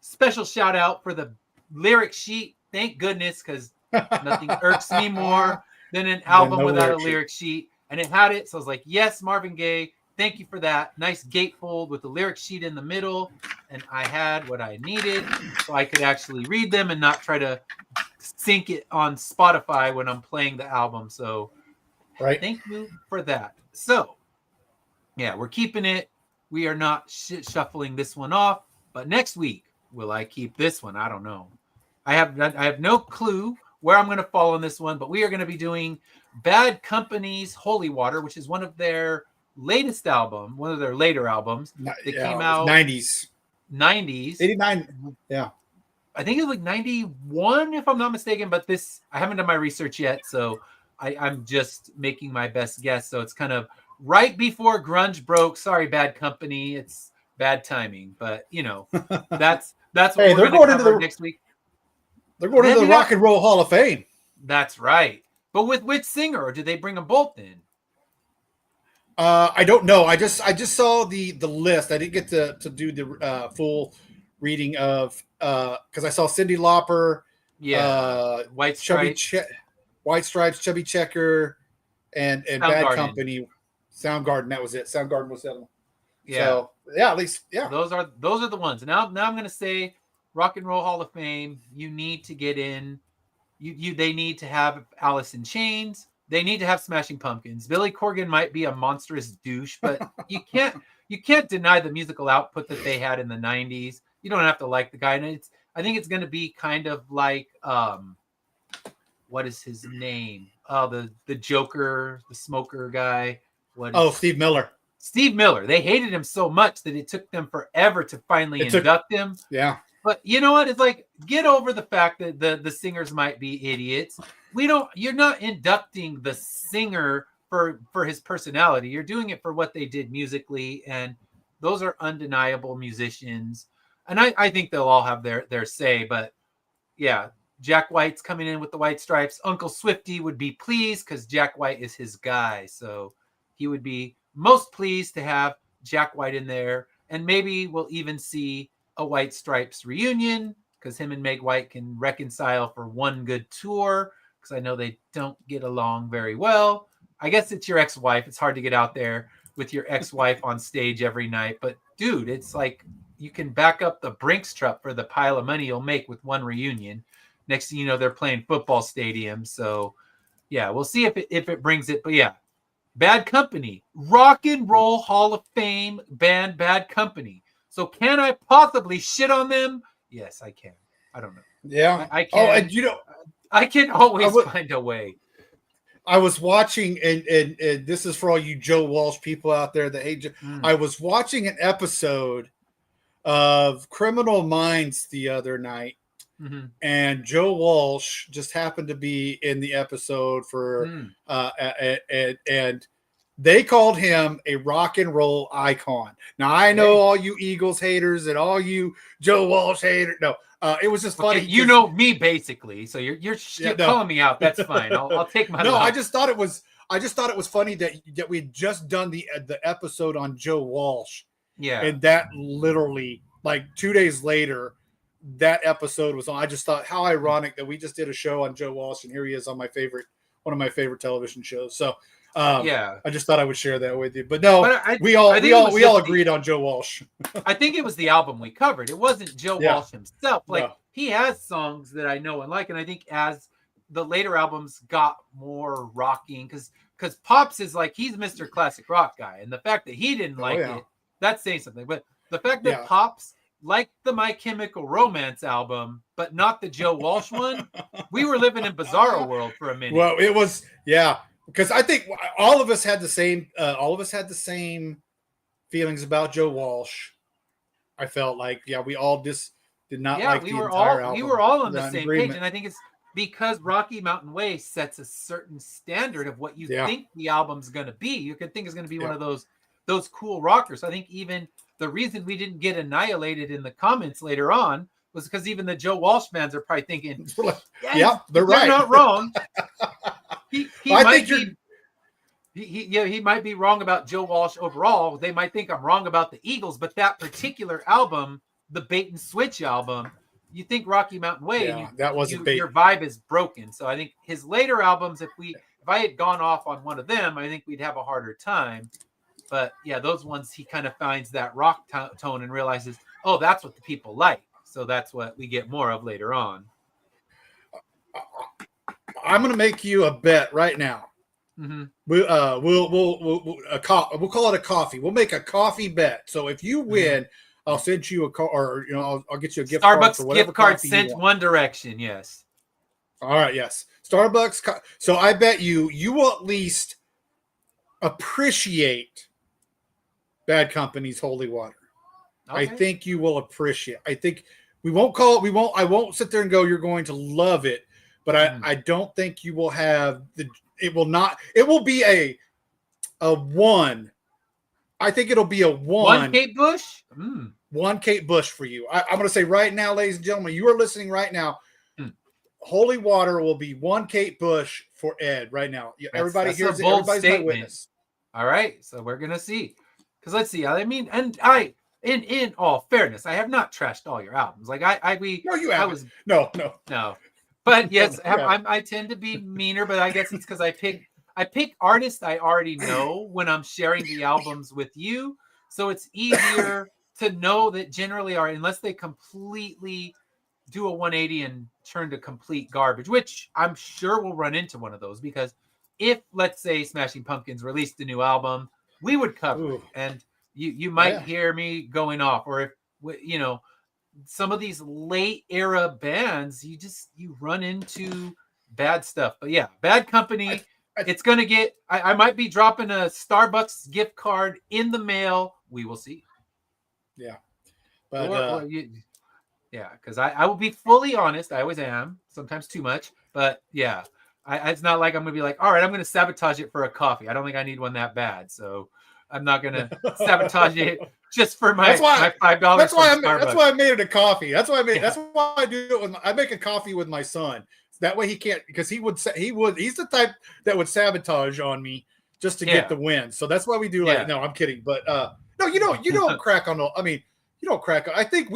special shout out for the lyric sheet. Thank goodness, because nothing irks me more than an album without a lyric sheet. And it had it, so I was like, yes, Marvin Gaye, thank you for that. Nice gatefold with the lyric sheet in the middle, and I had what I needed, so I could actually read them and not try to sync it on Spotify when I'm playing the album. So thank you for that. So yeah, we're keeping it. We are not shuffling this one off, but next week, will I keep this one? I don't know. I have no clue where I'm going to fall on this one, but we are going to be doing Bad Company's Holy Water, which is one of their latest album, one of their later albums that came out 90s, 89. Yeah. I think it was like 91, if I'm not mistaken, but this, I haven't done my research yet. So I'm just making my best guess. So it's kind of right before grunge broke. Sorry, Bad Company. It's bad timing, but that's what we're going to cover next week. They're going into the Rock and Roll Hall of Fame. That's right. But with which singer, or did they bring them both in? I don't know. I just saw the list. I didn't get to do the full reading of because I saw Cyndi Lauper, White Stripes, Chubby Checker, and Bad Company, Soundgarden. That was it. Soundgarden was the other one. Yeah. So, at least Those are the ones. Now I'm going to say Rock and Roll Hall of Fame. You need to get in. They need to have Alice in Chains. They need to have Smashing Pumpkins. Billy Corgan might be a monstrous douche, but you can't deny the musical output that they had in the 90s. You don't have to like the guy. And I think it's going to be kind of like what is his name? Oh, the Joker, the smoker guy. Steve Miller. Steve Miller. They hated him so much that it took them forever to finally induct him. Yeah. But you know what? It's like, get over the fact that the singers might be idiots. You're not inducting the singer for his personality. You're doing it for what they did musically. And those are undeniable musicians. And I think they'll all have their say. But yeah, Jack White's coming in with the White Stripes. Uncle Swifty would be pleased because Jack White is his guy. So he would be most pleased to have Jack White in there. And maybe we'll even see a White Stripes reunion because him and Meg White can reconcile for one good tour because I know they don't get along very well. I guess it's your ex-wife. It's hard to get out there with your ex-wife on stage every night. But, dude, it's like you can back up the Brinks truck for the pile of money you'll make with one reunion. Next thing you know, they're playing football stadiums. So, yeah, we'll see if it brings it. But, yeah, Bad Company, Rock and Roll Hall of Fame band Bad Company. So can I possibly shit on them? Yes, I can. I don't know. Yeah, I can. Oh, and I can always find a way. I was watching, and this is for all you Joe Walsh people out there that hate. I was watching an episode of Criminal Minds the other night, and Joe Walsh just happened to be in the episode for, and they called him a rock and roll icon. Now I know all you Eagles haters and all you Joe Walsh haters. No, It was just funny. You know me basically, so you're calling me out. That's fine. I'll take my. No, I just thought it was funny that we'd just done the episode on Joe Walsh. Yeah, and that literally like 2 days later, that episode was on. I just thought how ironic that we just did a show on Joe Walsh, and here he is on one of my favorite television shows. So I just thought I would share that with you. But no, we all agreed on Joe Walsh. I think it was the album we covered. It wasn't Joe Walsh himself. Like he has songs that I know and like, and I think as the later albums got more rocking, because Pops is like he's Mr. Classic Rock guy, and the fact that he didn't like it, that's saying something. But the fact that Pops liked the My Chemical Romance album, but not the Joe Walsh one, we were living in Bizarro world for a minute. Well, it was because I think all of us had the same. All of us had the same feelings about Joe Walsh. I felt like we all just did not like the entire album. We were all on the same page, and I think it's because Rocky Mountain Way sets a certain standard of what you think the album's going to be. You could think it's going to be one of those cool rockers. I think even the reason we didn't get annihilated in the comments later on was because even the Joe Walsh fans are probably thinking, they're right. Not wrong. He might be wrong about Joe Walsh overall. They might think I'm wrong about the Eagles, but that particular album, the Bait and Switch album, you think Rocky Mountain Way, your vibe is broken. So I think his later albums, if I had gone off on one of them, I think we'd have a harder time. But those ones he kind of finds that rock tone and realizes, oh, that's what the people like. So that's what we get more of later on. I'm going to make you a bet right now. Mm-hmm. We'll call it a coffee. We'll make a coffee bet. So if you win, I'll send you I'll get you a gift card. Starbucks gift card sent one direction. Yes. All right. Yes. Starbucks. So I bet you will at least appreciate Bad Company's Holy Water. Okay. I think you will appreciate. I think I won't sit there and go, you're going to love it, but I don't think you will have it will be a 1. I think it'll be a 1. 1 Kate Bush? 1 Kate Bush for you. I'm going to say right now, ladies and gentlemen, you are listening right now. Holy Water will be 1 Kate Bush for Ed right now. Everybody hears it. Everybody's my witness. All right. So we're going to see. Because let's see. I mean, and in all fairness, I have not trashed all your albums. Like you haven't. No. But yes, I tend to be meaner, but I guess it's because I pick artists I already know when I'm sharing the albums with you. So it's easier to know that generally unless they completely do a 180 and turn to complete garbage, which I'm sure we'll run into one of those, because if, let's say, Smashing Pumpkins released a new album, we would cover it. And you might hear me going off, or if, some of these late era bands, you run into bad stuff. But Bad Company, it's going to get, I might be dropping a Starbucks gift card in the mail. We will see. Yeah. But, because I will be fully honest. I always am, sometimes too much. But it's not like I'm going to be like, all right, I'm going to sabotage it for a coffee. I don't think I need one that bad. So I'm not going to sabotage it just for my $5. That's why I made it a coffee. That's why I do it. I make a coffee with my son. That way he can't, because he's the type that would sabotage on me just to get the win. So that's why we do no, I'm kidding. But no, you don't crack on. I mean, you don't crack on. I think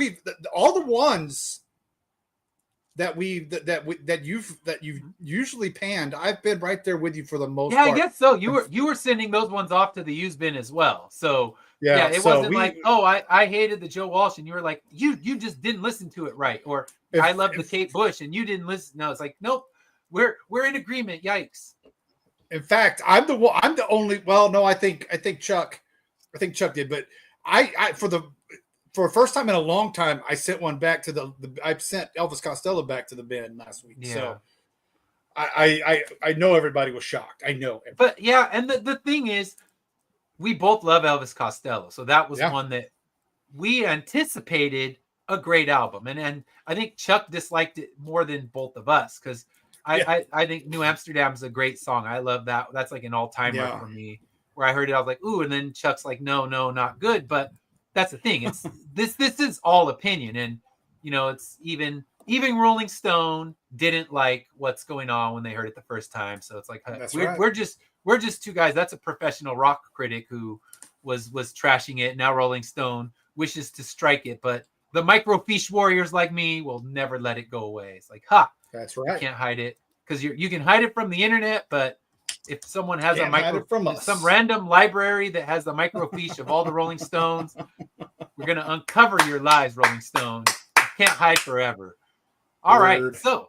all the ones that you've usually panned, I've been right there with you for the most part. I guess so. You were sending those ones off to the used bin as well. So it wasn't like, oh, I hated the Joe Walsh, and you were like, you just didn't listen to it right, or I love the Kate Bush and you didn't listen. No, it's like, nope, we're in agreement. Yikes. In fact, I'm the only. Well, no, I think Chuck did, but for the first time in a long time, I sent one back to I sent Elvis Costello back to the bin last week. Yeah. So I know everybody was shocked. I know. But and the thing is, we both love Elvis Costello. So that was one that we anticipated a great album. And I think Chuck disliked it more than both of us, because I think New Amsterdam's a great song. I love that. That's like an all-timer for me. Where I heard it, I was like, ooh, and then Chuck's like, no, not good. But that's the thing. It's this is all opinion. And it's even Rolling Stone didn't like what's going on when they heard it the first time. So it's like we're just two guys. That's a professional rock critic who was trashing it. Now Rolling Stone wishes to strike it, but the microfiche warriors like me will never let it go away. It's like, that's right. You can't hide it, because you can hide it from the internet, but if someone has some random library that has the microfiche of all the Rolling Stones, we're gonna uncover your lies, Rolling Stones. You can't hide forever. All right, so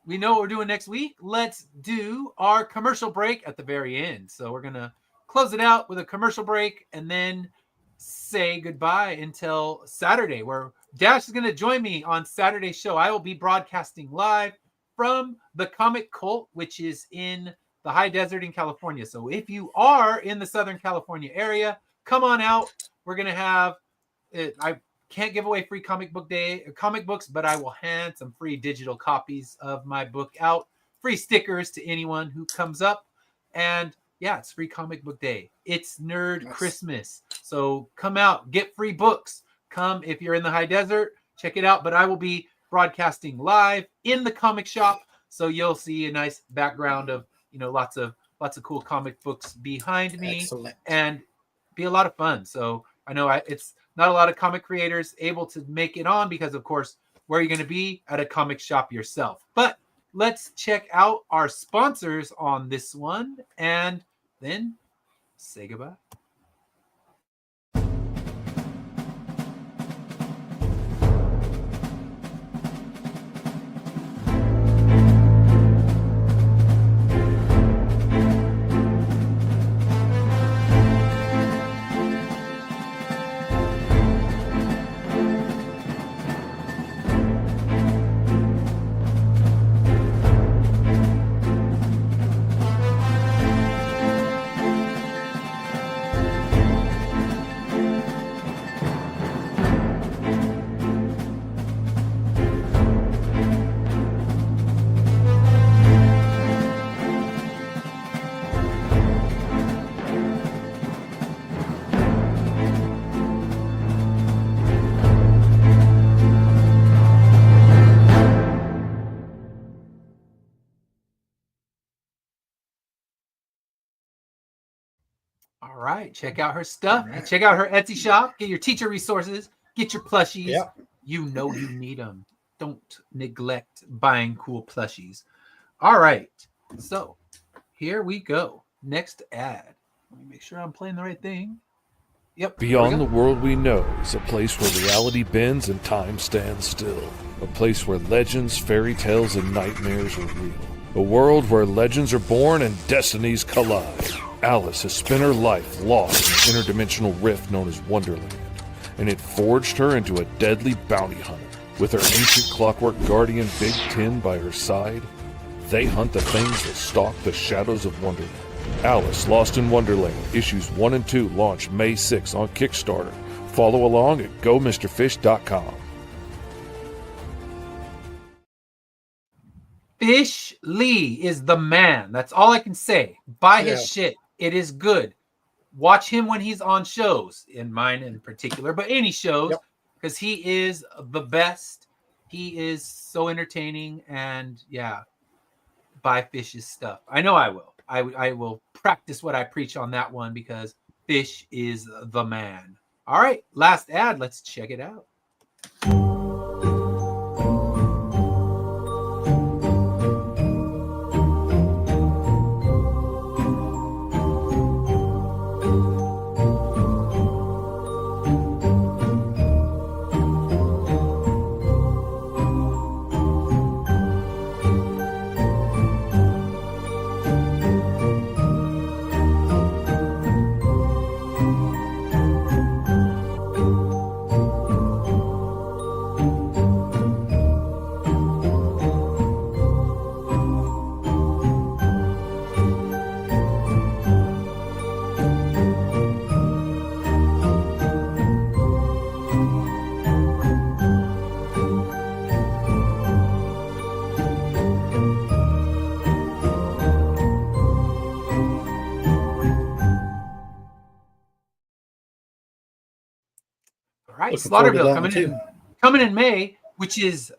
we know what we're doing next week. Let's do our commercial break at the very end. So we're gonna close it out with a commercial break and then say goodbye until Saturday, where Dash is going to join me on Saturday's show. I will be broadcasting live from the Comic Cult, which is in the high desert in California. So if you are in the Southern California area, come on out. We're going to have I can't give away free comic books, but I will hand some free digital copies of my book out, free stickers to anyone who comes up. And yeah, it's free comic book day. It's Nerd Christmas. So come out, get free books. Come if you're in the high desert, check it out. But I will be broadcasting live in the comic shop, so you'll see a nice background of lots of cool comic books behind me. Excellent. And be a lot of fun. So I know it's not a lot of comic creators able to make it on because, of course, where are you going to be at a comic shop yourself? But let's check out our sponsors on this one and then say goodbye. All right, check out her stuff. Right. Check out her Etsy shop. Get your teacher resources. Get your plushies. Yep. You know you need them. Don't neglect buying cool plushies. All right, so here we go. Next ad. Let me make sure I'm playing the right thing. Yep. Beyond the World We Know is a place where reality bends and time stands still. A place where legends, fairy tales, and nightmares are real. A world where legends are born and destinies collide. Alice has spent her life lost in an interdimensional rift known as Wonderland, and it forged her into a deadly bounty hunter. With her ancient clockwork guardian Big Ten by her side, they hunt the things that stalk the shadows of Wonderland. Alice Lost in Wonderland, issues 1 and 2 launch May 6 on Kickstarter. Follow along at GoMrFish.com. Fish Lee is the man. That's all I can say. Buy his shit. It is good. Watch him when he's on shows, in mine in particular, but any shows, because he is the best. He is so entertaining, and buy Fish's stuff. I know I will. I will practice what I preach on that one because Fish is the man. All right, last ad. Let's check it out. All right, Slaughterville coming in May, which is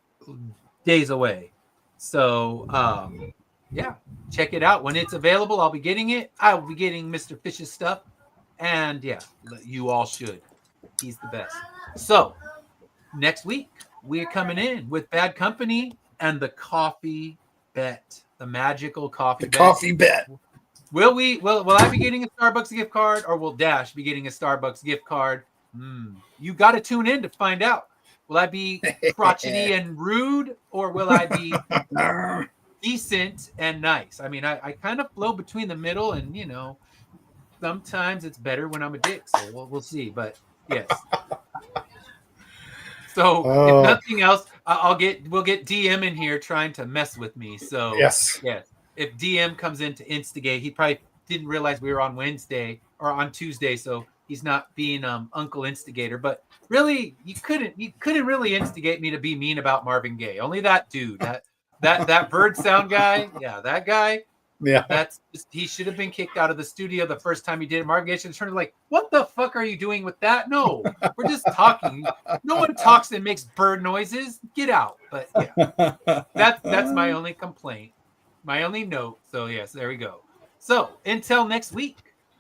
days away. So yeah, check it out when it's available. I'll be getting it. I'll be getting Mr. Fish's stuff, and yeah, you all should. He's the best. So next week we're coming in with Bad Company and the coffee bet, the magical coffee bet. Coffee bet. Will I be getting a Starbucks gift card, or will Dash be getting a Starbucks gift card? You got to tune in to find out. Will I be crotchety and rude, or will I be decent and nice? I mean, I kind of flow between the middle, and you know, sometimes it's better when I'm a dick. So we'll see. But yes. So if nothing else, we'll get DM in here trying to mess with me. So yes. If DM comes in to instigate, he probably didn't realize we were on Wednesday or on Tuesday, so he's not being Uncle Instigator. But really, you couldn't really instigate me to be mean about Marvin Gaye. Only that dude, that bird sound guy, yeah, that guy. Yeah, he should have been kicked out of the studio the first time he did it. Marvin Gaye should have turned like, "What the fuck are you doing with that?" No, we're just talking. No one talks and makes bird noises. Get out. But yeah, that's my only complaint. My only note. So yes, there we go. So until next week,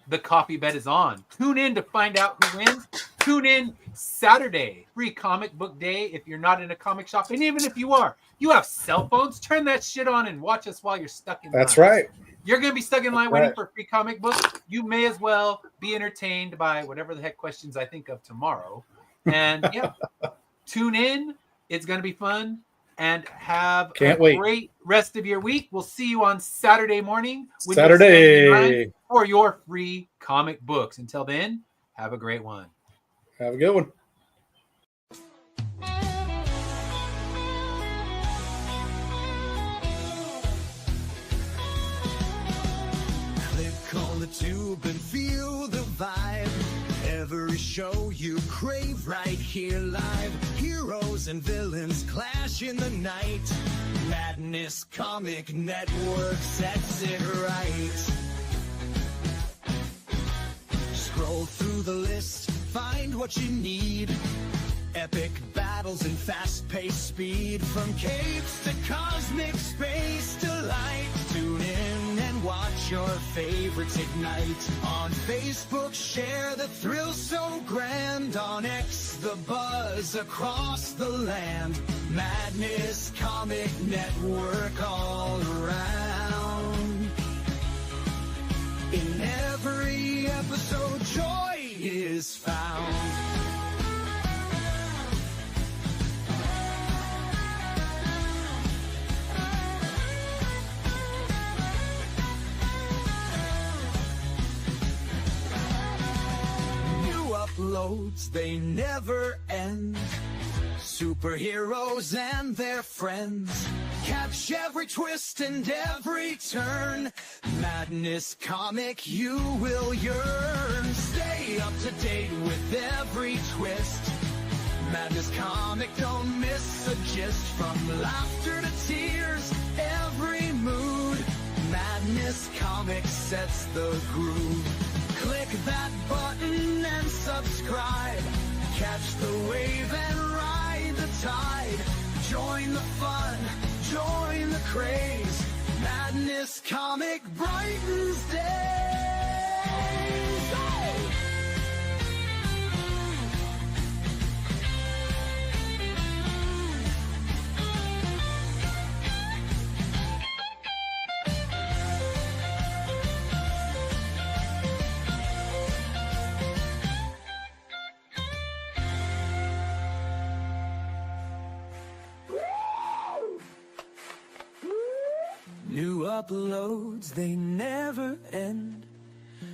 the coffee bet is on. Tune in to find out who wins. Tune in Saturday, free comic book day. If you're not in a comic shop, and even if you are, you have cell phones, turn that shit on and watch us while you're stuck in line. That's right. You're going to be stuck in line waiting for a free comic book. You may as well be entertained by whatever the heck questions I think of tomorrow. And yeah, tune in. It's going to be fun. And have great rest of your week. We'll see you on Saturday morning. For your free comic books. Until then, have a great one. Have a good one. Click on the tube and feel the vibe. Every show you crave right here live. Heroes and villains clash in the night. Madness Comic Network sets it right. Scroll through the list, find what you need. Epic battles and fast-paced speed. From capes to cosmic space delight. Tune in and watch your favorites ignite. On Facebook, share the thrill so grand. On X, the buzz across the land. Madness Comic Network all around. In every episode, joy is found. Uploads, they never end. Superheroes and their friends. Catch every twist and every turn. Madness Comic, you will yearn. Stay up to date with every twist. Madness Comic, don't miss a gist. From laughter to tears, every mood. Madness Comic sets the groove. Click that button and subscribe. Catch the wave and ride the tide. Join the fun, join the craze. Madness Comic brightens days. Hey! New uploads, they never end.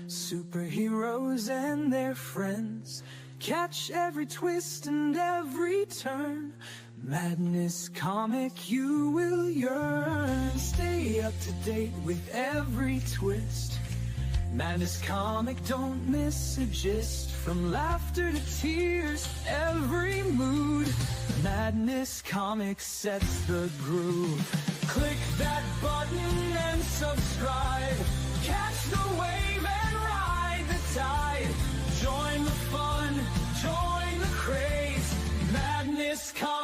Superheroes and their friends. Catch every twist and every turn. Madness Comic, you will yearn. Stay up to date with every twist. Madness Comic, don't miss a gist. From laughter to tears, every mood. Madness Comic sets the groove. Click that button and subscribe. Catch the wave and ride the tide. Join the fun, join the craze. Madness comic.